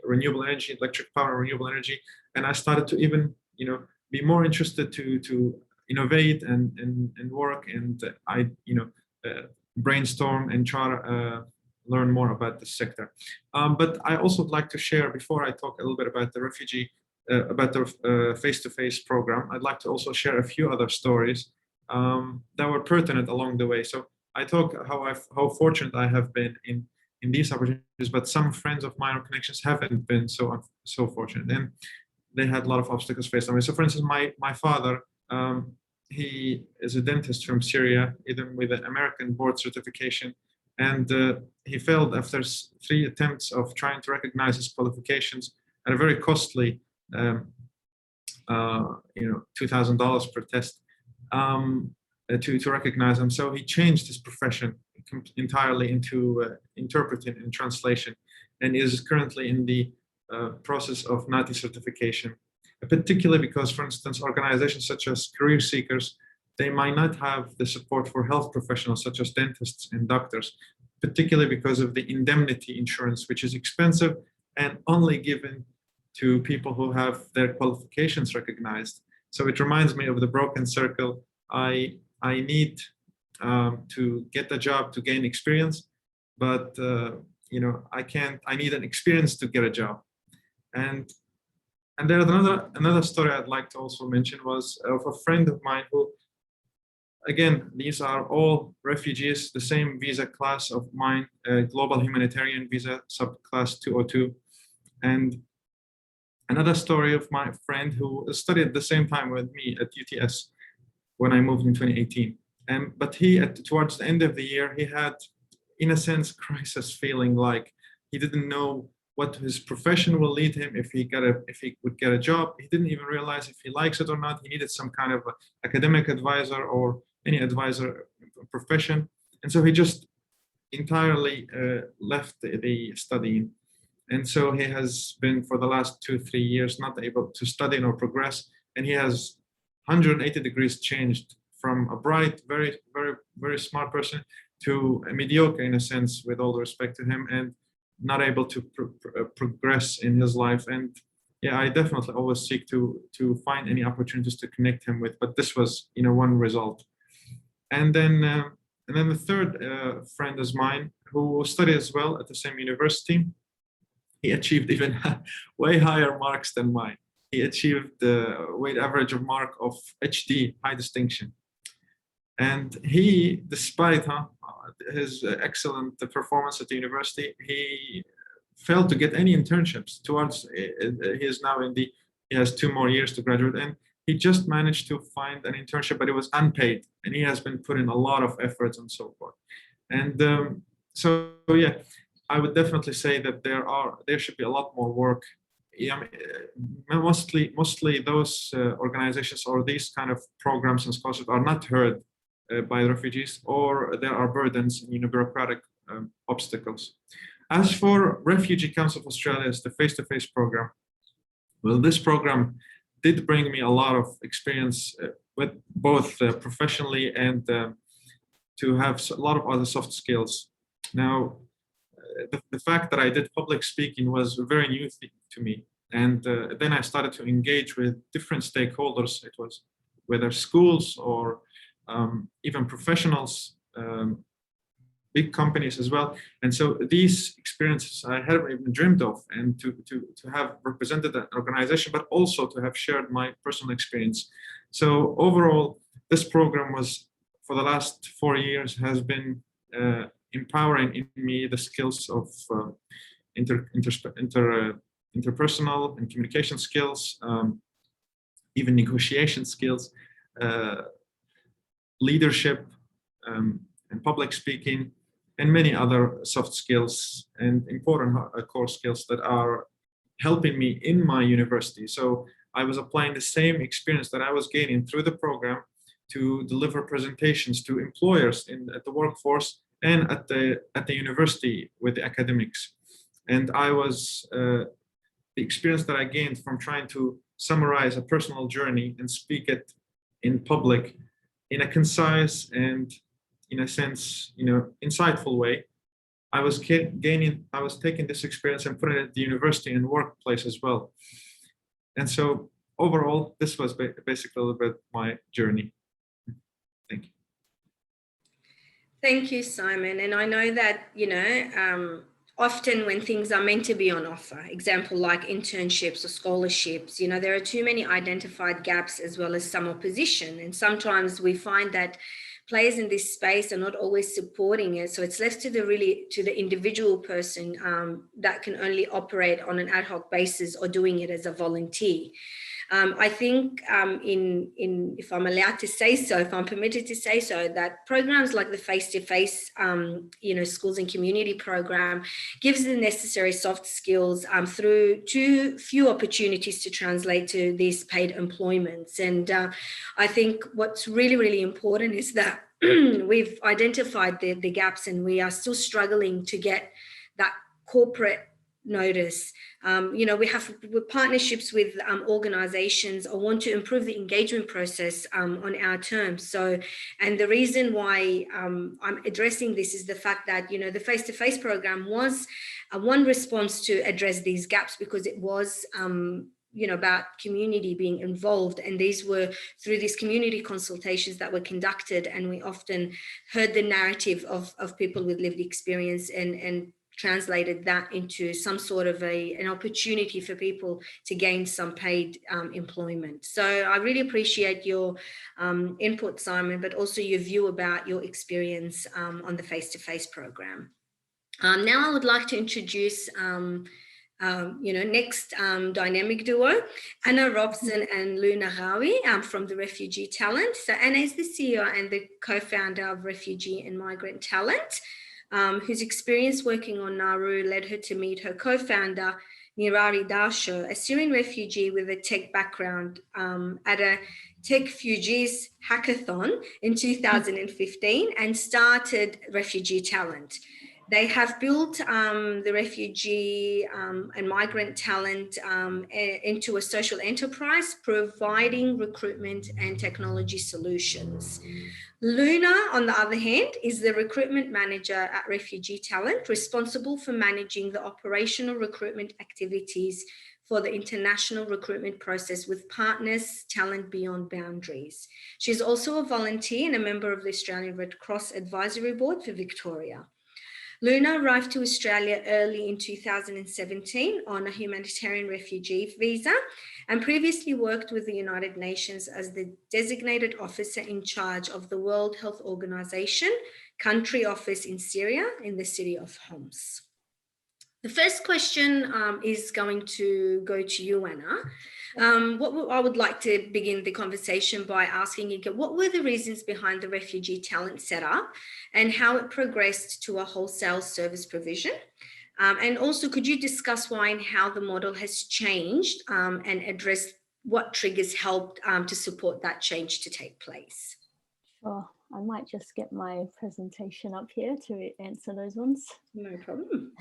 renewable energy, electric power, renewable energy, and I started to even be more interested to innovate and work, and I brainstorm and try to learn more about this sector. But I also would like to share, before I talk a little bit about the refugee, about the face-to-face program, I'd like to also share a few other stories that were pertinent along the way. So I talk how fortunate I have been in these opportunities, but some friends of mine or connections haven't been so fortunate, and they had a lot of obstacles faced on me. So for instance, my father, he is a dentist from Syria, even with an American board certification, and he failed after 3 attempts of trying to recognize his qualifications at a very costly, $2,000 per test to recognize them. So he changed his profession entirely into interpreting and translation, and is currently in the process of NATI certification. Particularly because, for instance, organizations such as Career Seekers, they might not have the support for health professionals such as dentists and doctors, particularly because of the indemnity insurance, which is expensive and only given to people who have their qualifications recognized. So it reminds me of the broken circle I need to get a job to gain experience, but you know, I need an experience to get a job. And there's another story I'd like to also mention was of a friend of mine who, again, these are all refugees, the same visa class of mine, global humanitarian visa subclass 202. And another story of my friend who studied at the same time with me at UTS when I moved in 2018. But he, towards the end of the year, he had, in a sense, crisis feeling, like he didn't know what his profession will lead him if he would get a job. He didn't even realize if he likes it or not. He needed some kind of academic advisor or any advisor profession. And so he just entirely left the studying. And so he has been for the last 2-3 years not able to study nor progress. And he has 180 degrees changed from a bright, very, very, very smart person to a mediocre, in a sense, with all the respect to him, and not able to progress in his life. And yeah, I definitely always seek to find any opportunities to connect him with, but this was, you know, one result. And then the third friend is mine, who studied as well at the same university. He achieved even way higher marks than mine. He achieved the weighted average of mark of HD, high distinction. And he, despite his excellent performance at the university, he failed to get any internships. He is now he has 2 more years to graduate, and he just managed to find an internship, but it was unpaid, and he has been put in a lot of efforts and so forth. And so yeah, I would definitely say that there should be a lot more work. Yeah, mostly those organizations or these kind of programs and scholarships are not heard by refugees, or there are burdens, you know, bureaucratic obstacles. As for Refugee Council of Australia, the face-to-face program, well, this program did bring me a lot of experience with both professionally and to have a lot of other soft skills. Now, the fact that I did public speaking was very new to me. And then I started to engage with different stakeholders. It was whether schools or even professionals, big companies as well. And so these experiences I hadn't even dreamed of, and to have represented an organization, but also to have shared my personal experience. So overall, this program was, for the last 4 years, has been empowering in me the skills of interpersonal and communication skills, even negotiation skills, leadership, and public speaking, and many other soft skills and important core skills that are helping me in my university. So I was applying the same experience that I was gaining through the program to deliver presentations to employers at the workforce and at the university with the academics. And I was the experience that I gained from trying to summarize a personal journey and speak it in public in a concise and, in a sense, you know, insightful way. I was taking this experience and putting it at the university and workplace as well. And so overall, this was basically a little bit my journey. Thank you. Thank you, Simon. And I know that, you know, often when things are meant to be on offer, example like internships or scholarships, you know, there are too many identified gaps as well as some opposition. And sometimes we find that players in this space are not always supporting it. So it's left to the individual person that can only operate on an ad hoc basis or doing it as a volunteer. I think if I'm allowed to say so, if I'm permitted to say so, that programs like the face-to-face, you know, schools and community program gives the necessary soft skills through too few opportunities to translate to these paid employments. And I think what's really, really important is that we've identified the gaps, and we are still struggling to get that corporate notice. You know, we have partnerships with organizations or want to improve the engagement process on our terms. So, and the reason why I'm addressing this is the fact that, you know, the face-to-face program was one response to address these gaps, because it was about community being involved. And these were through these community consultations that were conducted, and we often heard the narrative of people with lived experience and translated that into some sort of an opportunity for people to gain some paid employment. So I really appreciate your input, Simon, but also your view about your experience on the face-to-face program. Now I would like to introduce next dynamic duo, Anna Robson and Louna Ghawi from the Refugee Talent. So Anna is the CEO and the co-founder of Refugee and Migrant Talent, whose experience working on Nauru led her to meet her co-founder, Nirari Dasho, a Syrian refugee with a tech background, at a Techfugees hackathon in 2015 and started Refugee Talent. They have built the refugee and migrant talent into a social enterprise, providing recruitment and technology solutions. Louna, on the other hand, is the recruitment manager at Refugee Talent, responsible for managing the operational recruitment activities for the international recruitment process with partners, Talent Beyond Boundaries. She's also a volunteer and a member of the Australian Red Cross Advisory Board for Victoria. Louna arrived to Australia early in 2017 on a humanitarian refugee visa and previously worked with the United Nations as the designated officer in charge of the World Health Organization country office in Syria in the city of Homs. The first question is going to go to you, Anna. I would like to begin the conversation by asking you, what were the reasons behind the Refugee Talent setup and how it progressed to a wholesale service provision? And also, could you discuss why and how the model has changed and address what triggers helped to support that change to take place? Sure, I might just get my presentation up here to answer those ones. No problem.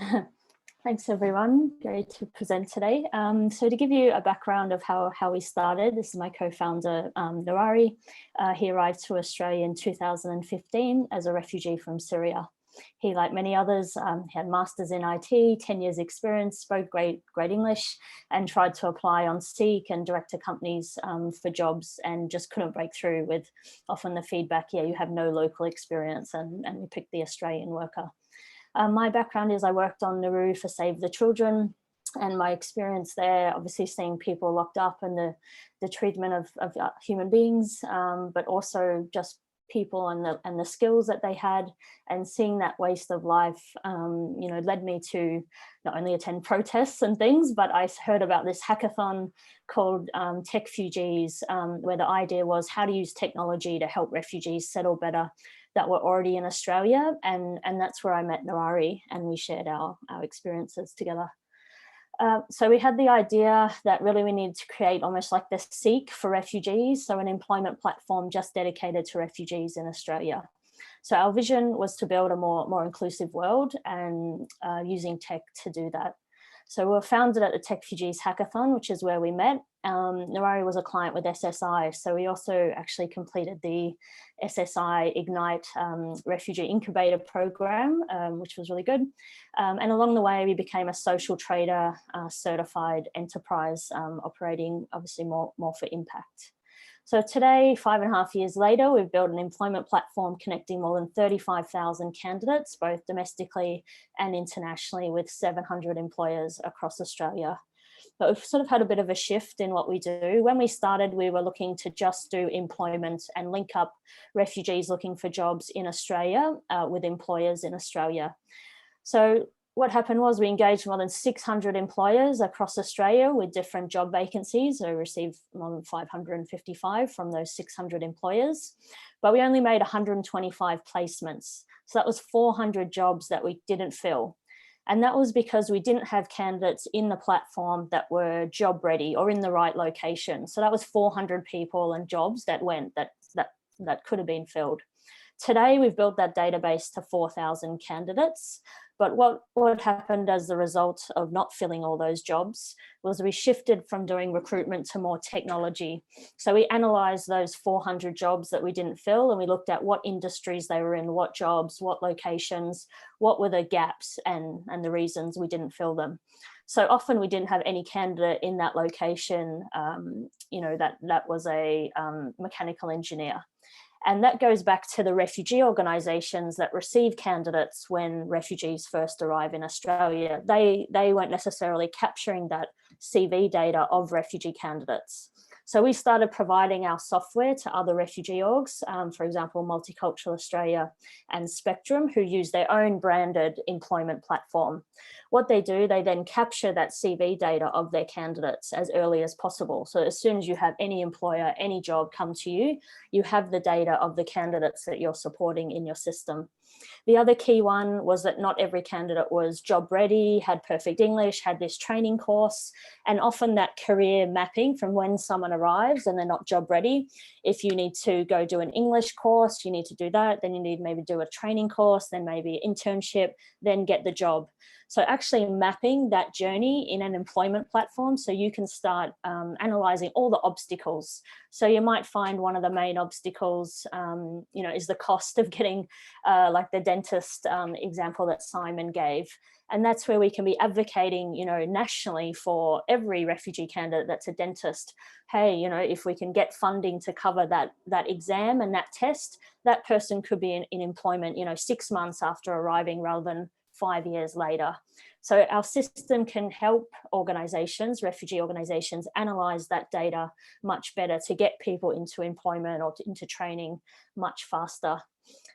Thanks everyone, great to present today. So to give you a background of how we started, this is my co-founder Nirari. He arrived to Australia in 2015 as a refugee from Syria. He, like many others, had masters in IT, 10 years experience, spoke great English, and tried to apply on Seek and direct to companies for jobs and just couldn't break through with often the feedback, yeah, you have no local experience, and we picked the Australian worker. My background is I worked on Nauru for Save the Children, and my experience there, obviously seeing people locked up and the treatment of human beings, but also just people and the skills that they had, and seeing that waste of life, led me to not only attend protests and things, but I heard about this hackathon called Techfugees, where the idea was how to use technology to help refugees settle better that were already in Australia, and that's where I met Nirari, and we shared our experiences together. So we had the idea that really we needed to create almost like the Seek for refugees, so an employment platform just dedicated to refugees in Australia. So our vision was to build a more inclusive world and using tech to do that. So we were founded at the Techfugees hackathon, which is where we met. Nirari was a client with SSI, so we also actually completed the SSI Ignite Refugee Incubator program, which was really good. And along the way, we became a social trader certified enterprise, operating obviously more for impact. So today, 5.5 years later, we've built an employment platform connecting more than 35,000 candidates, both domestically and internationally, with 700 employers across Australia. But we've sort of had a bit of a shift in what we do. When we started, we were looking to just do employment and link up refugees looking for jobs in Australia with employers in Australia. So what happened was we engaged more than 600 employers across Australia with different job vacancies. So we received more than 555 from those 600 employers, but we only made 125 placements. So that was 400 jobs that we didn't fill. And that was because we didn't have candidates in the platform that were job ready or in the right location. So that was 400 people and jobs that went that could have been filled. Today, we've built that database to 4,000 candidates. But what happened as a result of not filling all those jobs was we shifted from doing recruitment to more technology. So we analysed those 400 jobs that we didn't fill, and we looked at what industries they were in, what jobs, what locations, what were the gaps and the reasons we didn't fill them. So often we didn't have any candidate in that location, that was a mechanical engineer. And that goes back to the refugee organisations that receive candidates when refugees first arrive in Australia. They weren't necessarily capturing that CV data of refugee candidates. So we started providing our software to other refugee orgs, for example, Multicultural Australia and Spectrum, who use their own branded employment platform. What they do, they then capture that CV data of their candidates as early as possible. So as soon as you have any employer, any job come to you, you have the data of the candidates that you're supporting in your system. The other key one was that not every candidate was job ready, had perfect English, had this training course, and often that career mapping from when someone arrives and they're not job ready. If you need to go do an English course, you need to do that, then you need maybe do a training course, then maybe internship, then get the job. So actually mapping that journey in an employment platform so you can start analysing all the obstacles. So you might find one of the main obstacles, is the cost of getting like the dentist example that Simon gave. And that's where we can be advocating, nationally for every refugee candidate that's a dentist. Hey, if we can get funding to cover that exam and that test, that person could be in employment, 6 months after arriving rather than 5 years later. So our system can help organisations, refugee organisations, analyse that data much better to get people into employment or into training much faster.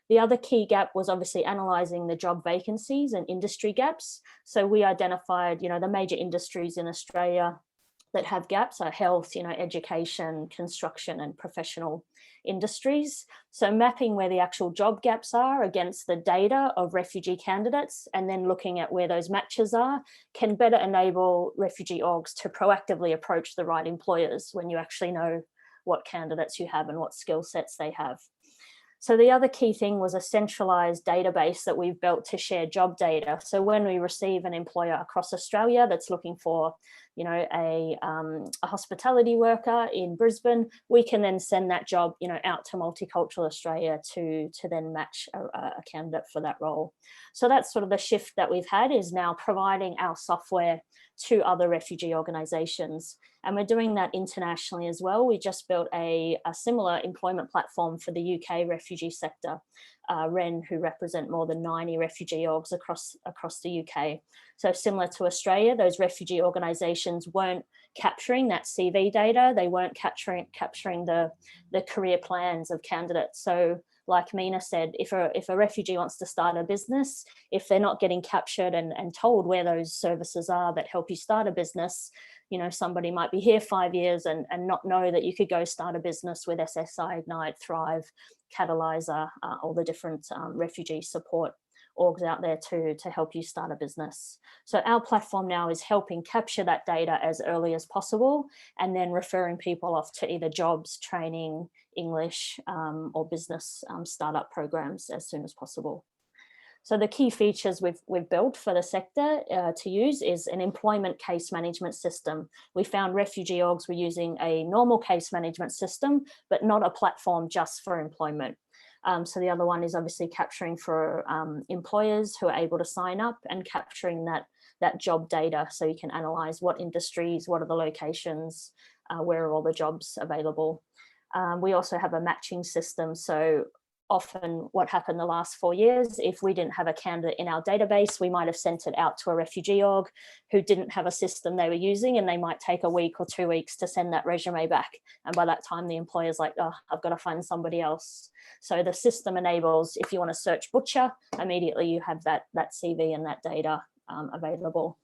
The other key gap was obviously analysing the job vacancies and industry gaps. So we identified, the major industries in Australia that have gaps are health, education, construction and professional industries. So mapping where the actual job gaps are against the data of refugee candidates and then looking at where those matches are can better enable refugee orgs to proactively approach the right employers when you actually know what candidates you have and what skill sets they have. So the other key thing was a centralised database that we've built to share job data. So when we receive an employer across Australia that's looking for, a hospitality worker in Brisbane, we can then send that job, out to Multicultural Australia to then match a candidate for that role. So that's sort of the shift that we've had, is now providing our software to other refugee organisations. And we're doing that internationally as well. We just built a similar employment platform for the UK refugee sector, REN, who represent more than 90 refugee orgs across the UK. So similar to Australia, those refugee organisations weren't capturing that CV data. They weren't capturing the career plans of candidates. So like Meena said, if a refugee wants to start a business, if they're not getting captured and told where those services are that help you start a business, somebody might be here 5 years and not know that you could go start a business with SSI, Ignite, Thrive, Catalyzer, all the different refugee support orgs out there to help you start a business. So our platform now is helping capture that data as early as possible and then referring people off to either jobs, training, English or business startup programs as soon as possible. So the key features we've built for the sector to use is an employment case management system. We found refugee orgs were using a normal case management system, but not a platform just for employment. So the other one is obviously capturing for employers who are able to sign up and capturing that job data so you can analyse what industries, what are the locations, where are all the jobs available. We also have a matching system. So often what happened the last 4 years, if we didn't have a candidate in our database, we might have sent it out to a refugee org who didn't have a system they were using, and they might take a week or 2 weeks to send that resume back. And by that time, the employer's like, oh, I've got to find somebody else. So the system enables, if you want to search butcher, immediately you have that CV and that data available.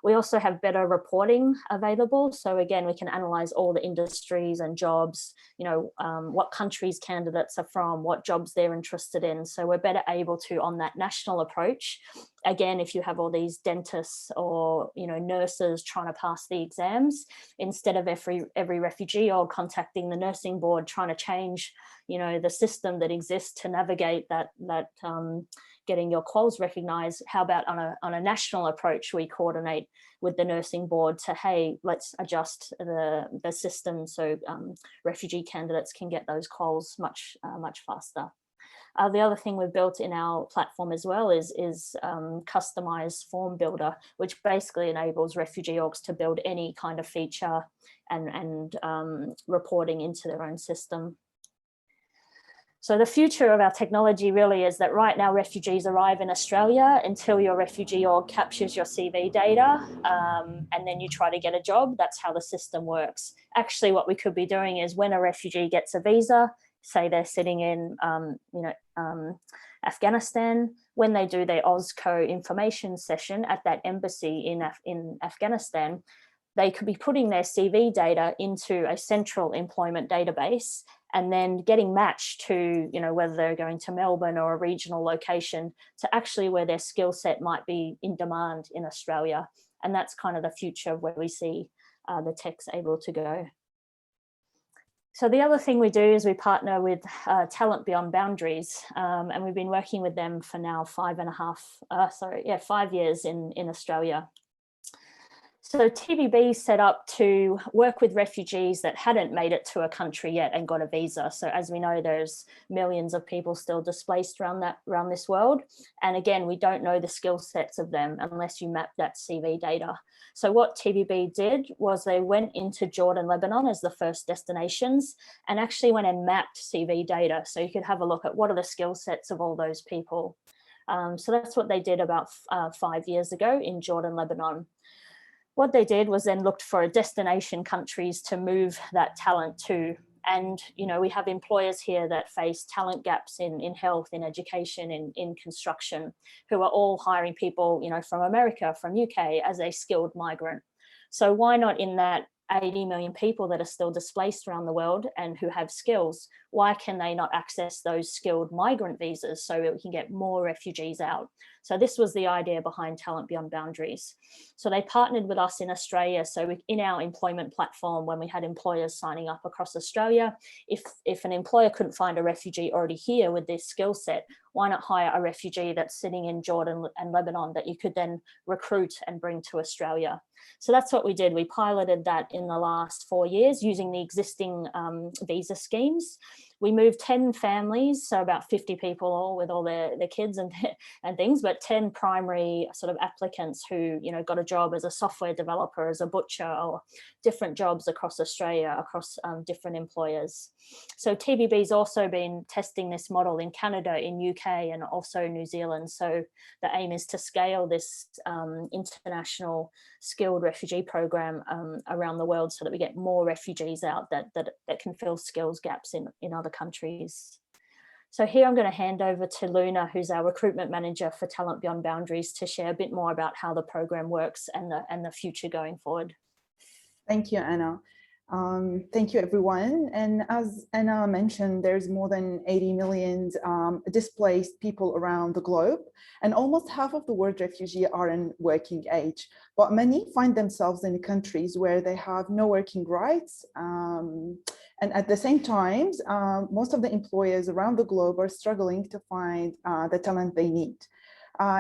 We also have better reporting available. So again, we can analyse all the industries and jobs, what countries candidates are from, what jobs they're interested in. So we're better able to, on that national approach, again, if you have all these dentists or, nurses trying to pass the exams, instead of every refugee or contacting the nursing board, trying to change, the system that exists to navigate that getting your quals recognised, how about on a national approach, we coordinate with the nursing board to, hey, let's adjust the system so refugee candidates can get those quals much faster. The other thing we've built in our platform as well is customized form builder, which basically enables refugee orgs to build any kind of feature and reporting into their own system. So the future of our technology really is that right now refugees arrive in Australia until your refugee org captures your CV data, and then you try to get a job. That's how the system works. Actually, what we could be doing is when a refugee gets a visa, say they're sitting in Afghanistan, when they do their AusCo information session at that embassy in Afghanistan, they could be putting their CV data into a central employment database and then getting matched to, whether they're going to Melbourne or a regional location to actually where their skill set might be in demand in Australia. And that's kind of the future where we see the tech's able to go. So the other thing we do is we partner with Talent Beyond Boundaries, and we've been working with them for now 5 years in Australia. So TBB set up to work with refugees that hadn't made it to a country yet and got a visa. So as we know, there's millions of people still displaced around this world. And again, we don't know the skill sets of them unless you map that CV data. So what TBB did was they went into Jordan, Lebanon as the first destinations and actually went and mapped CV data. So you could have a look at what are the skill sets of all those people. So that's what they did about 5 years ago in Jordan, Lebanon. What they did was then looked for destination countries to move that talent to. And, we have employers here that face talent gaps in health, in education, in construction, who are all hiring people, from America, from UK as a skilled migrant. So why not in that 80 million people that are still displaced around the world and who have skills, why can they not access those skilled migrant visas so we can get more refugees out? So this was the idea behind Talent Beyond Boundaries. So they partnered with us in Australia. So in our employment platform, when we had employers signing up across Australia, if an employer couldn't find a refugee already here with this skill set, why not hire a refugee that's sitting in Jordan and Lebanon that you could then recruit and bring to Australia? So that's what we did. We piloted that in the last 4 years using the existing visa schemes. We moved 10 families, so about 50 people all with all their kids and things, but 10 primary sort of applicants who, got a job as a software developer, as a butcher, or different jobs across Australia, across different employers. So TBB's also been testing this model in Canada, in UK, and also New Zealand. So the aim is to scale this international skilled refugee program around the world so that we get more refugees out that can fill skills gaps in other countries. So here I'm going to hand over to Louna, who's our recruitment manager for Talent Beyond Boundaries, to share a bit more about how the program works and the future going forward. Thank you, Anna. Thank you, everyone. And as Anna mentioned, there's more than 80 million displaced people around the globe, and almost half of the world refugees are in working age. But many find themselves in countries where they have no working rights. And at the same time, most of the employers around the globe are struggling to find the talent they need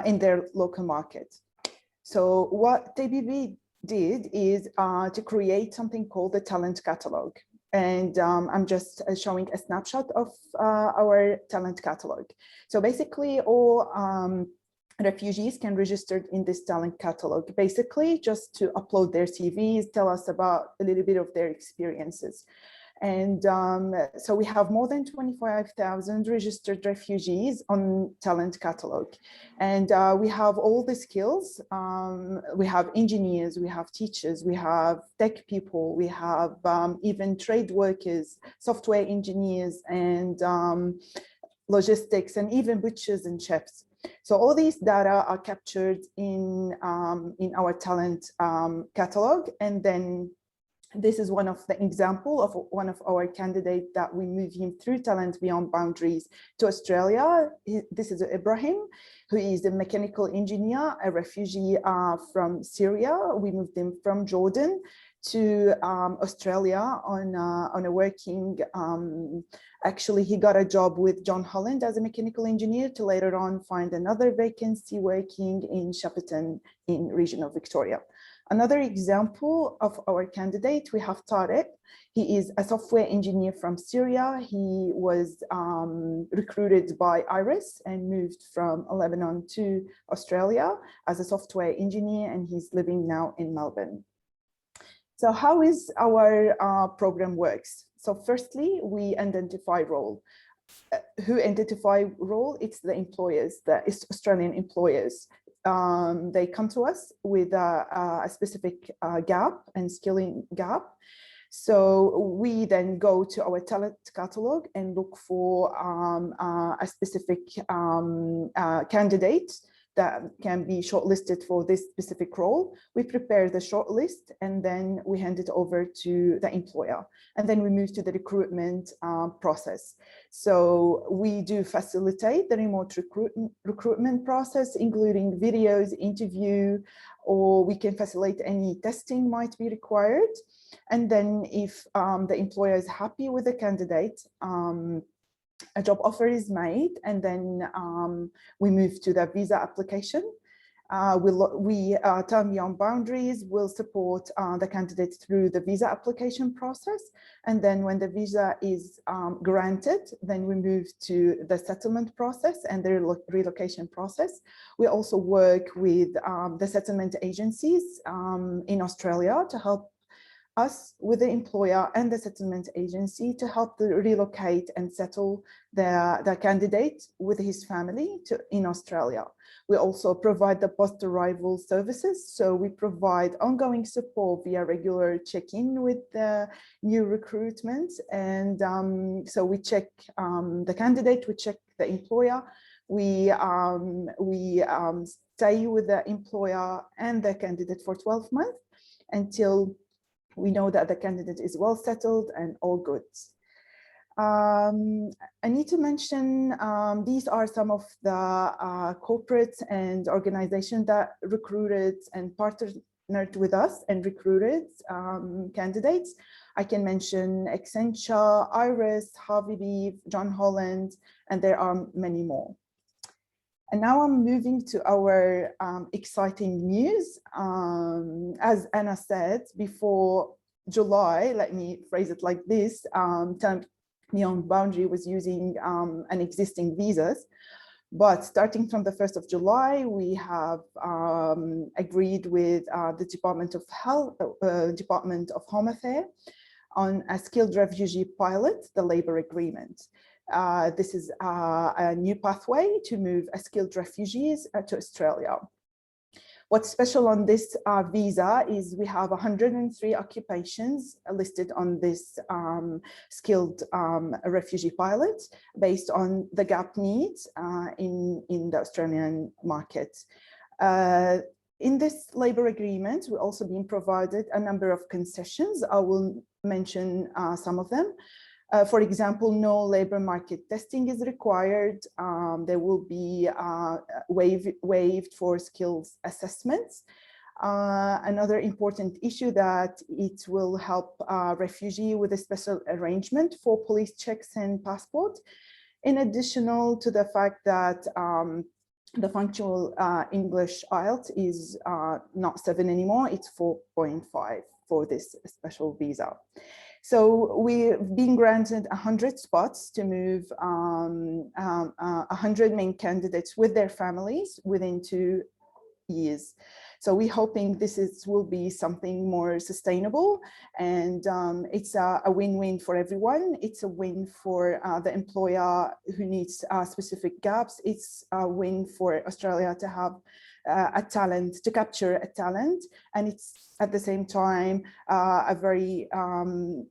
in their local market. So what TBB did is to create something called the talent catalog. And I'm just showing a snapshot of our talent catalog. So basically all refugees can register in this talent catalog, basically just to upload their CVs, tell us about a little bit of their experiences. And so we have more than 25,000 registered refugees on talent catalog. And we have all the skills. We have engineers, we have teachers, we have tech people, we have even trade workers, software engineers, and logistics, and even butchers and chefs. So all these data are captured in our talent catalog. And then this is one of the example of one of our candidates that we moved him through Talent Beyond Boundaries to Australia. This is Ibrahim, who is a mechanical engineer, a refugee from Syria. We moved him from Jordan to Australia on a working, actually he got a job with John Holland as a mechanical engineer to later on find another vacancy working in Shepparton in region of Victoria. Another example of our candidate, we have Tarek. He is a software engineer from Syria. He was recruited by IRIS and moved from Lebanon to Australia as a software engineer, and he's living now in Melbourne. So how is our program works? So firstly, we identify role. Who identify role? It's the employers, the Australian employers. They come to us with a specific gap and skilling gap. So we then go to our talent catalog and look for a specific candidate that can be shortlisted for this specific role. We prepare the shortlist and then we hand it over to the employer. And then we move to the recruitment process. So we do facilitate the remote recruitment process, including videos, interview, or we can facilitate any testing might be required. And then if the employer is happy with the candidate, a job offer is made, and then we move to the visa application. Turn Beyond Boundaries will support the candidate through the visa application process. And then when the visa is granted, then we move to the settlement process and the relocation process. We also work with the settlement agencies in Australia to help us with the employer and the settlement agency to help relocate and settle the candidate with his family in Australia. We also provide the post-arrival services. So we provide ongoing support via regular check-in with the new recruitment. And so we check the candidate, we check the employer, we stay with the employer and the candidate for 12 months until we know that the candidate is well settled and all good. I need to mention these are some of the corporates and organizations that recruited and partnered with us and recruited candidates. I can mention Accenture, Iris, Harvey Beef, John Holland, and there are many more. And now I'm moving to our exciting news. As Anna said, before July, let me phrase it like this, Turn Beyond Boundary was using an existing visas. But starting from the 1st of July, we have agreed with the Department of Health, Department of Home Affairs on a skilled refugee pilot, the labor agreement. This is a new pathway to move skilled refugees to Australia. What's special on this visa is we have 103 occupations listed on this skilled refugee pilot based on the gap needs in the Australian market. In this labor agreement, we're also being provided a number of concessions. I will mention some of them. For example, no labor market testing is required. There will be waived for skills assessments. Another important issue that it will help refugee with a special arrangement for police checks and passport. In addition to the fact that the functional English IELTS is not 7 anymore, it's 4.5 for this special visa. So we've been granted 100 spots to move 100 main candidates with their families within 2 years. So we're hoping this will be something more sustainable, and it's a win-win for everyone. It's a win for the employer who needs specific gaps. It's a win for Australia to have a talent, to capture a talent, and it's at the same time a very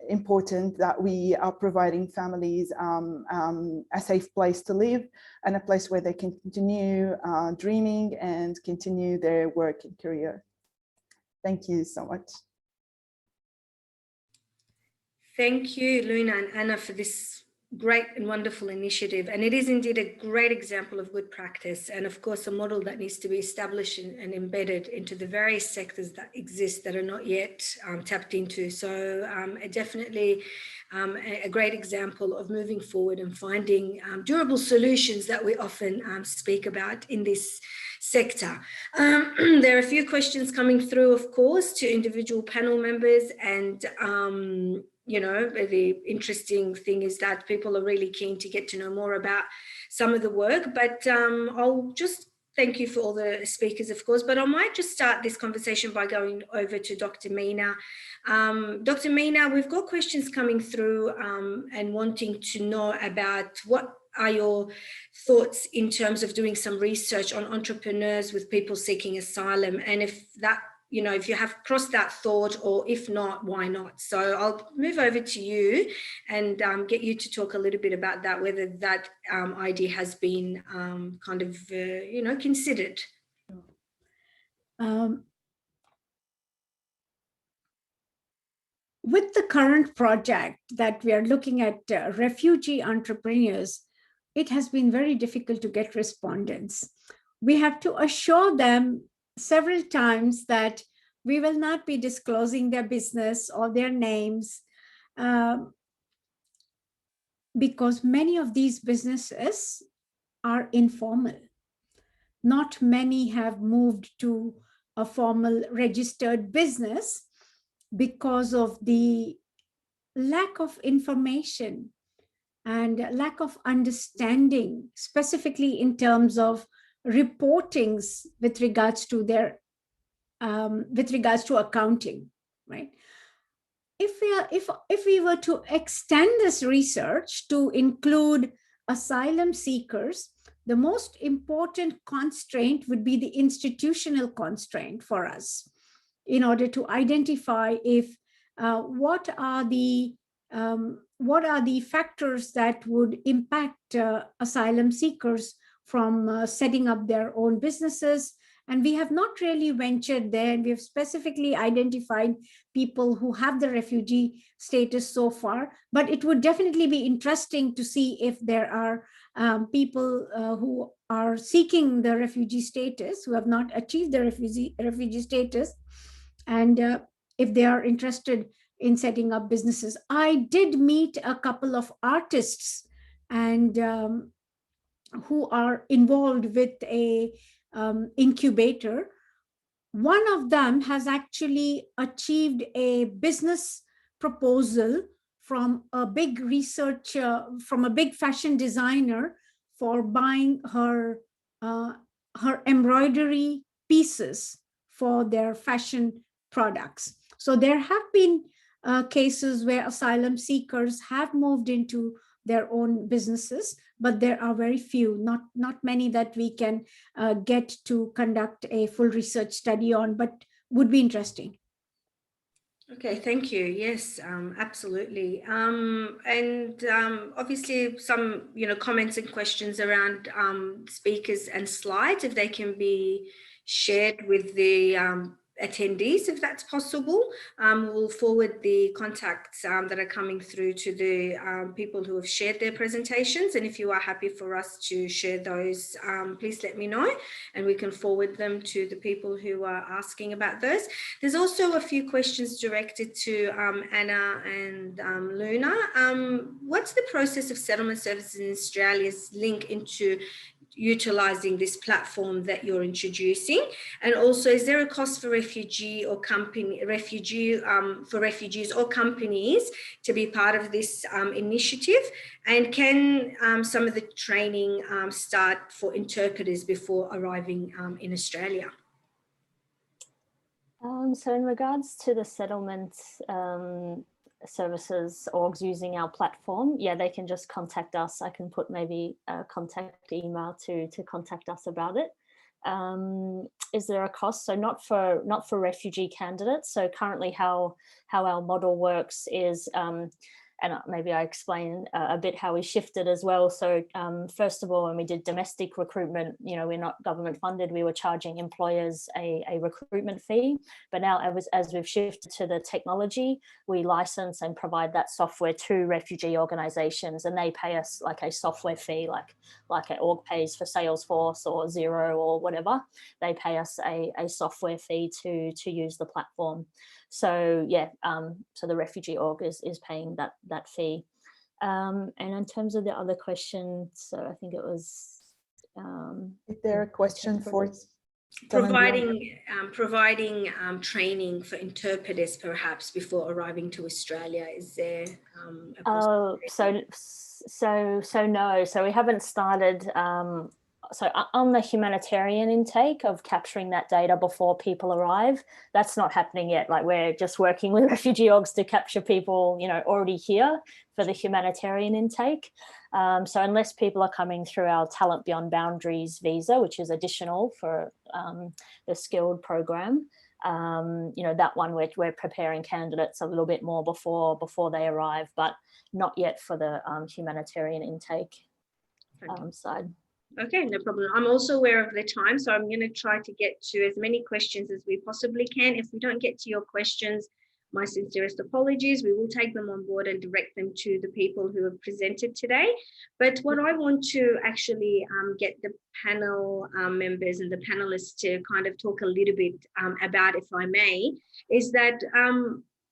important that we are providing families a safe place to live and a place where they can continue dreaming and continue their work and career. Thank you so much. Thank you, Louna and Anna, for this great and wonderful initiative. And it is indeed a great example of good practice, and of course a model that needs to be established and embedded into the various sectors that exist that are not yet tapped into. So definitely a great example of moving forward and finding durable solutions that we often speak about in this sector. There are a few questions coming through, of course, to individual panel members, and you know, the interesting thing is that people are really keen to get to know more about some of the work, but I'll just thank you for all the speakers, of course, but I might just start this conversation by going over to Dr. Meena. Dr. Meena, we've got questions coming through and wanting to know about what are your thoughts in terms of doing some research on entrepreneurs with people seeking asylum, and if that, you know, if you have crossed that thought, or if not, why not? So I'll move over to you and get you to talk a little bit about that, whether that idea has been kind of, you know, considered. With the current project that we are looking at refugee entrepreneurs, it has been very difficult to get respondents. We have to assure them several times that we will not be disclosing their business or their names, because many of these businesses are informal. Not many have moved to a formal registered business because of the lack of information and lack of understanding, specifically in terms of reportings with regards to their accounting, right? If we were to extend this research to include asylum seekers, the most important constraint would be the institutional constraint for us, in order to identify if what are the factors that would impact asylum seekers from setting up their own businesses. And we have not really ventured there, and we have specifically identified people who have the refugee status so far, but it would definitely be interesting to see if there are people who are seeking the refugee status, who have not achieved the refugee status, and if they are interested in setting up businesses. I did meet a couple of artists and who are involved with a incubator. One of them has actually achieved a business proposal from a big from a big fashion designer for buying her embroidery pieces for their fashion products. So there have been cases where asylum seekers have moved into their own businesses, but there are very few, not many that we can get to conduct a full research study on, but would be interesting. Okay, thank you. Yes, absolutely. And obviously some, you know, comments and questions around speakers and slides, if they can be shared with the attendees, if that's possible. We'll forward the contacts that are coming through to the people who have shared their presentations. And if you are happy for us to share those, please let me know, and we can forward them to the people who are asking about those. There's also a few questions directed to Anna and Louna. What's the process of settlement services in Australia's link into utilising this platform that you're introducing? And also, is there a cost for refugees or companies to be part of this initiative? And can some of the training start for interpreters before arriving in Australia? So in regards to the settlement services orgs using our platform, yeah, they can just contact us. I can put maybe a contact email to contact us about it. Is there a cost? So not for refugee candidates. So currently how our model works is, and maybe I explain a bit how we shifted as well. So first of all, when we did domestic recruitment, you know, we're not government funded, we were charging employers a recruitment fee. But now as we've shifted to the technology, we license and provide that software to refugee organisations, and they pay us like a software fee, like an org pays for Salesforce or Xero or whatever. They pay us a software fee to use the platform. So yeah, so the refugee org is paying that fee. And in terms of the other question, so I think it was... is there a question for providing training for interpreters perhaps before arriving to Australia. Is there a possibility? No. So we haven't started. So on the humanitarian intake of capturing that data before people arrive, that's not happening yet. Like, we're just working with refugee orgs to capture people, already here for the humanitarian intake. So unless people are coming through our Talent Beyond Boundaries visa, which is additional for the skilled program, that one we're preparing candidates a little bit more before they arrive, but not yet for the humanitarian intake side. Okay, no problem. I'm also aware of the time, so I'm going to try to get to as many questions as we possibly can. If we don't get to your questions, my sincerest apologies. We will take them on board and direct them to the people who have presented today. But what I want to actually get the panel members and the panelists to kind of talk a little bit about, if I may, is that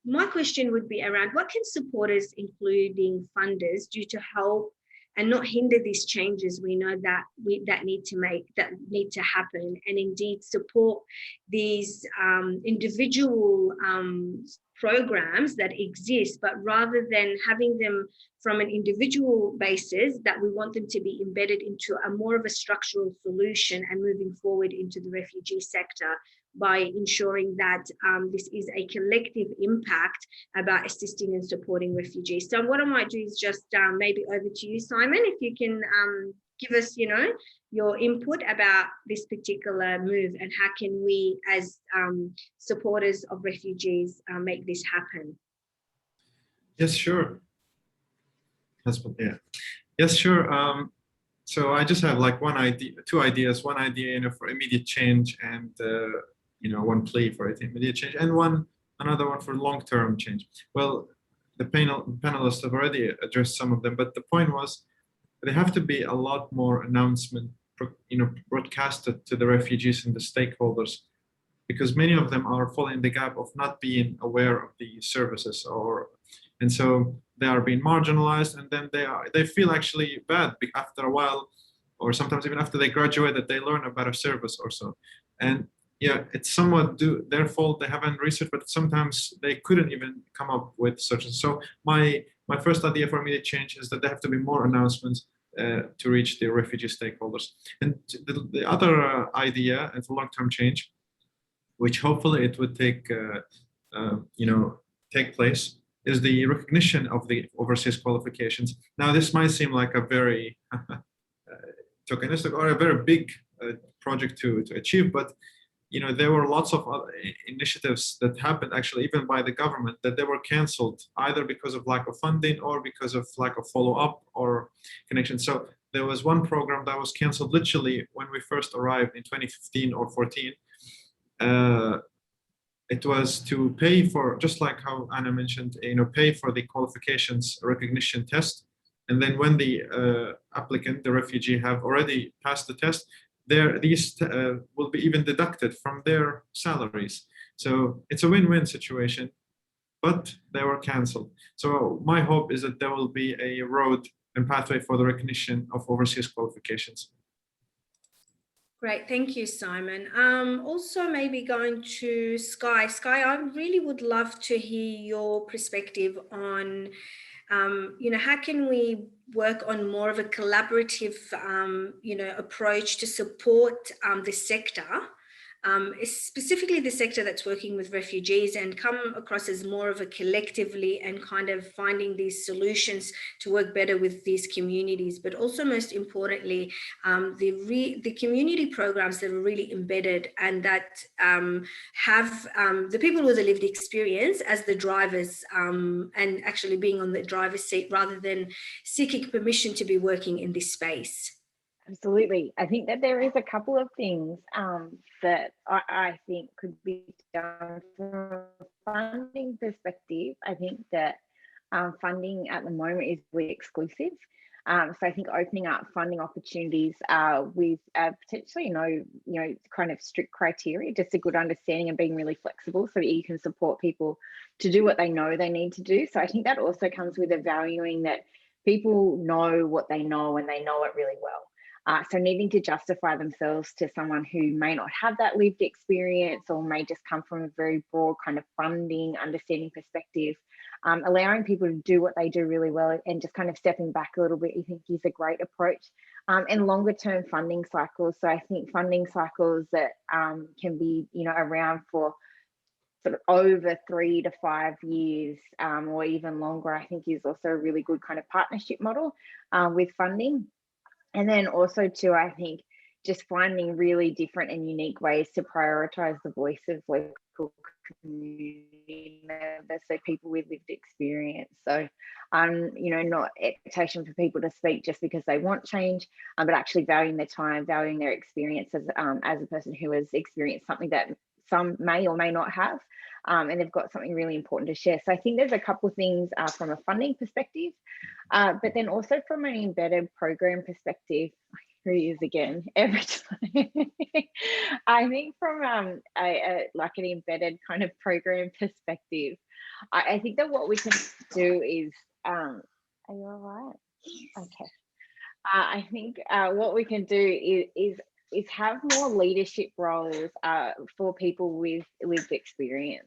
my question would be around what can supporters, including funders, do to help and not hinder these changes we know that need to happen, and indeed support these individual programs that exist, but rather than having them from an individual basis, that we want them to be embedded into a more of a structural solution and moving forward into the refugee sector by ensuring that this is a collective impact about assisting and supporting refugees. So what I might do is just maybe over to you, Simon, if you can give us, your input about this particular move and how can we as supporters of refugees make this happen? Yes, sure. Yes, sure. So I just have like two ideas. One idea, for immediate change, and one plea for immediate change, and another one for long-term change. Well, the panelists have already addressed some of them, but the point was there have to be a lot more announcement, broadcasted to the refugees and the stakeholders, because many of them are falling in the gap of not being aware of the services, and so they are being marginalized, and then they feel actually bad after a while, or sometimes even after they graduate, that they learn about a service or so. And yeah, it's somewhat their fault. They haven't researched, but sometimes they couldn't even come up with such. So my first idea for immediate change is that there have to be more announcements to reach the refugee stakeholders. And the other idea, and for long-term change, which hopefully it would take place, is the recognition of the overseas qualifications. Now, this might seem like a very tokenistic or a very big project to achieve, but there were lots of other initiatives that happened actually even by the government that they were cancelled either because of lack of funding or because of lack of follow-up or connection. So there was one program that was cancelled literally when we first arrived in 2015 or 14. It was to pay for, just like how Anna mentioned, pay for the qualifications recognition test. And then when the applicant, the refugee, have already passed the test, these will be even deducted from their salaries. So it's a win-win situation, but they were cancelled. So my hope is that there will be a road and pathway for the recognition of overseas qualifications. Great, thank you, Simon. Also maybe going to Skye. Skye, I really would love to hear your perspective on how can we work on more of a collaborative, approach to support the sector, specifically the sector that's working with refugees, and come across as more of a collectively and kind of finding these solutions to work better with these communities, but also most importantly, the community programs that are really embedded and that have the people with a lived experience as the drivers, and actually being on the driver's seat rather than seeking permission to be working in this space. Absolutely. I think that there is a couple of things that I think could be done from a funding perspective. I think that funding at the moment is really exclusive. So I think opening up funding opportunities with potentially kind of strict criteria, just a good understanding and being really flexible so that you can support people to do what they know they need to do. So I think that also comes with a valuing that people know what they know and they know it really well. So needing to justify themselves to someone who may not have that lived experience or may just come from a very broad kind of funding, understanding perspective, allowing people to do what they do really well and just kind of stepping back a little bit, I think is a great approach. And longer term funding cycles. So I think funding cycles that can be, around for sort of over 3 to 5 years or even longer, I think is also a really good kind of partnership model with funding. And then also too, I think just finding really different and unique ways to prioritise the voice of local community members, so people with lived experience. So, not expectation for people to speak just because they want change, but actually valuing their time, valuing their experience as a person who has experienced something that some may or may not have, and they've got something really important to share. So I think there's a couple of things from a funding perspective, but then also from an embedded program perspective. Here he is again every time. I think from like an embedded kind of program perspective, I think that what we can do is, are you all right? Okay. I think what we can do is have more leadership roles for people with lived experience.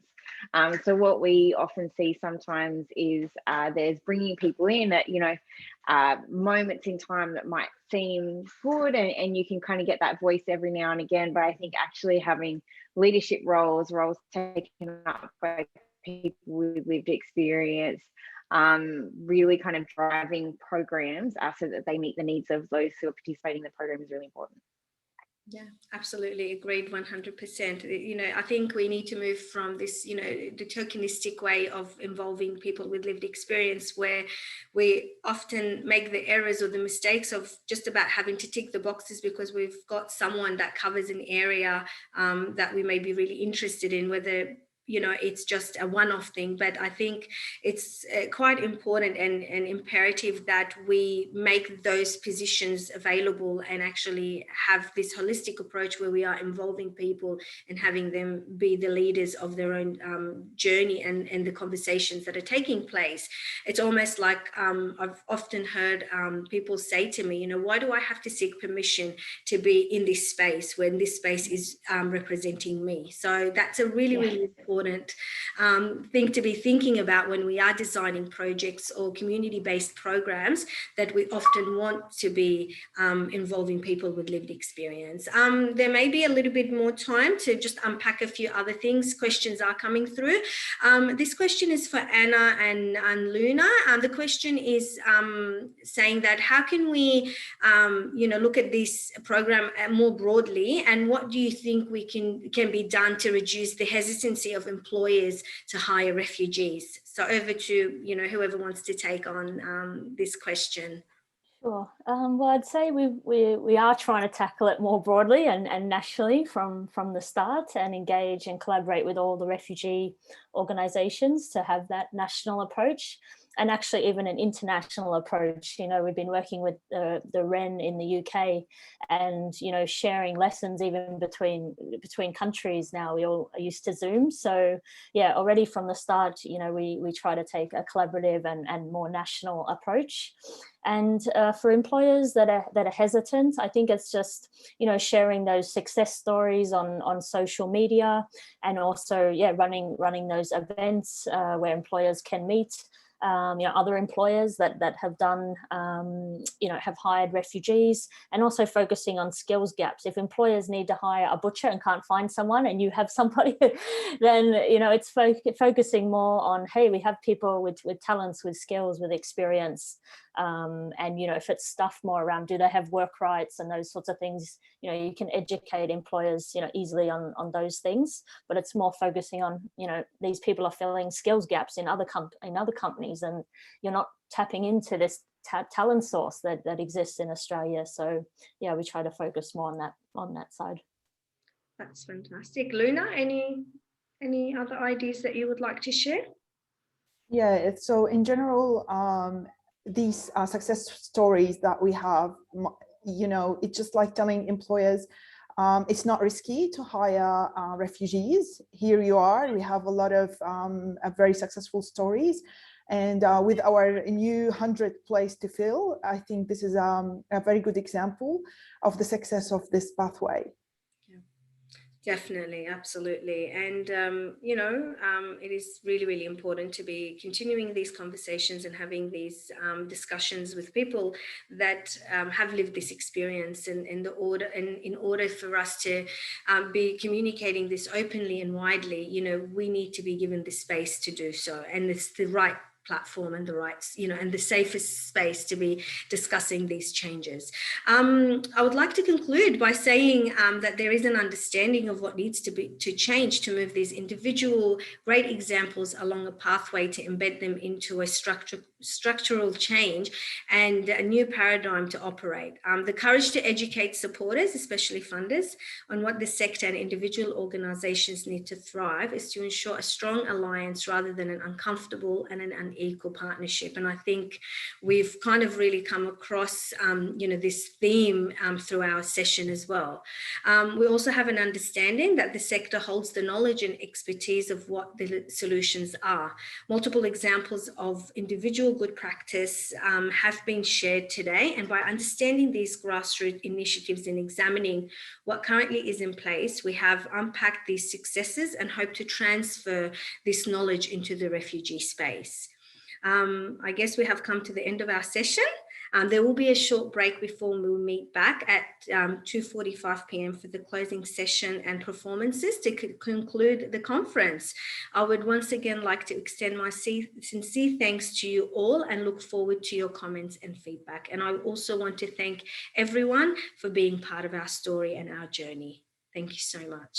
So what we often see sometimes is there's bringing people in at, moments in time that might seem good and you can kind of get that voice every now and again. But I think actually having leadership roles taken up by people with lived experience, really kind of driving programs so that they meet the needs of those who are participating in the program is really important. Yeah, absolutely agreed 100%. I think we need to move from this, the tokenistic way of involving people with lived experience, where we often make the errors or the mistakes of just about having to tick the boxes because we've got someone that covers an area that we may be really interested in, whether it's just a one-off thing. But I think it's quite important and imperative that we make those positions available and actually have this holistic approach where we are involving people and having them be the leaders of their own journey and the conversations that are taking place. It's almost like I've often heard people say to me, why do I have to seek permission to be in this space when this space is representing me? So that's a really, really important thing to be thinking about when we are designing projects or community-based programs, that we often want to be involving people with lived experience. There may be a little bit more time to just unpack a few other things. Questions are coming through. This question is for Anna and Louna. The question is saying that how can we look at this program more broadly, and what do you think we can be done to reduce the hesitancy of employers to hire refugees? So over to whoever wants to take on this question. Sure. Well, I'd say we are trying to tackle it more broadly and nationally from the start, and engage and collaborate with all the refugee organisations to have that national approach, and actually even an international approach. We've been working with the REN in the UK, and sharing lessons even between countries now. We all are used to Zoom, so yeah, already from the start, we try to take a collaborative and more national approach. And for employers that are hesitant, I think it's just sharing those success stories on social media, and also running those events where employers can meet other employers that have done have hired refugees, and also focusing on skills gaps. If employers need to hire a butcher and can't find someone, and you have somebody, then it's focusing more on, hey, we have people with talents, with skills, with experience, and if it's stuff more around, do they have work rights and those sorts of things, you can educate employers easily on those things. But it's more focusing on these people are filling skills gaps in other companies, and you're not tapping into this talent source that exists in Australia. So yeah, we try to focus more on that side. That's fantastic. Louna, any other ideas that you would like to share? Yeah, so in general, these success stories that we have, it's just like telling employers, It's not risky to hire refugees. Here you are, we have a lot of very successful stories. And with our new 100th place to fill, I think this is a very good example of the success of this pathway. Definitely, absolutely. And, it is really, really important to be continuing these conversations and having these discussions with people that have lived this experience, and in order for us to be communicating this openly and widely, we need to be given the space to do so. And it's the right platform and the rights, and the safest space to be discussing these changes. I would like to conclude by saying that there is an understanding of what needs to change to move these individual great examples along a pathway to embed them into a structural change and a new paradigm to operate. The courage to educate supporters, especially funders, on what the sector and individual organisations need to thrive is to ensure a strong alliance rather than an uncomfortable and an unequal partnership. And I think we've kind of really come across, this theme through our session as well. We also have an understanding that the sector holds the knowledge and expertise of what the solutions are. Multiple examples of individual good practice have been shared today, and by understanding these grassroots initiatives and examining what currently is in place, we have unpacked these successes and hope to transfer this knowledge into the refugee space. I guess we have come to the end of our session. There will be a short break before we'll meet back at 2:45 p.m. for the closing session and performances to conclude the conference. I would once again like to extend my sincere thanks to you all and look forward to your comments and feedback. And I also want to thank everyone for being part of our story and our journey. Thank you so much.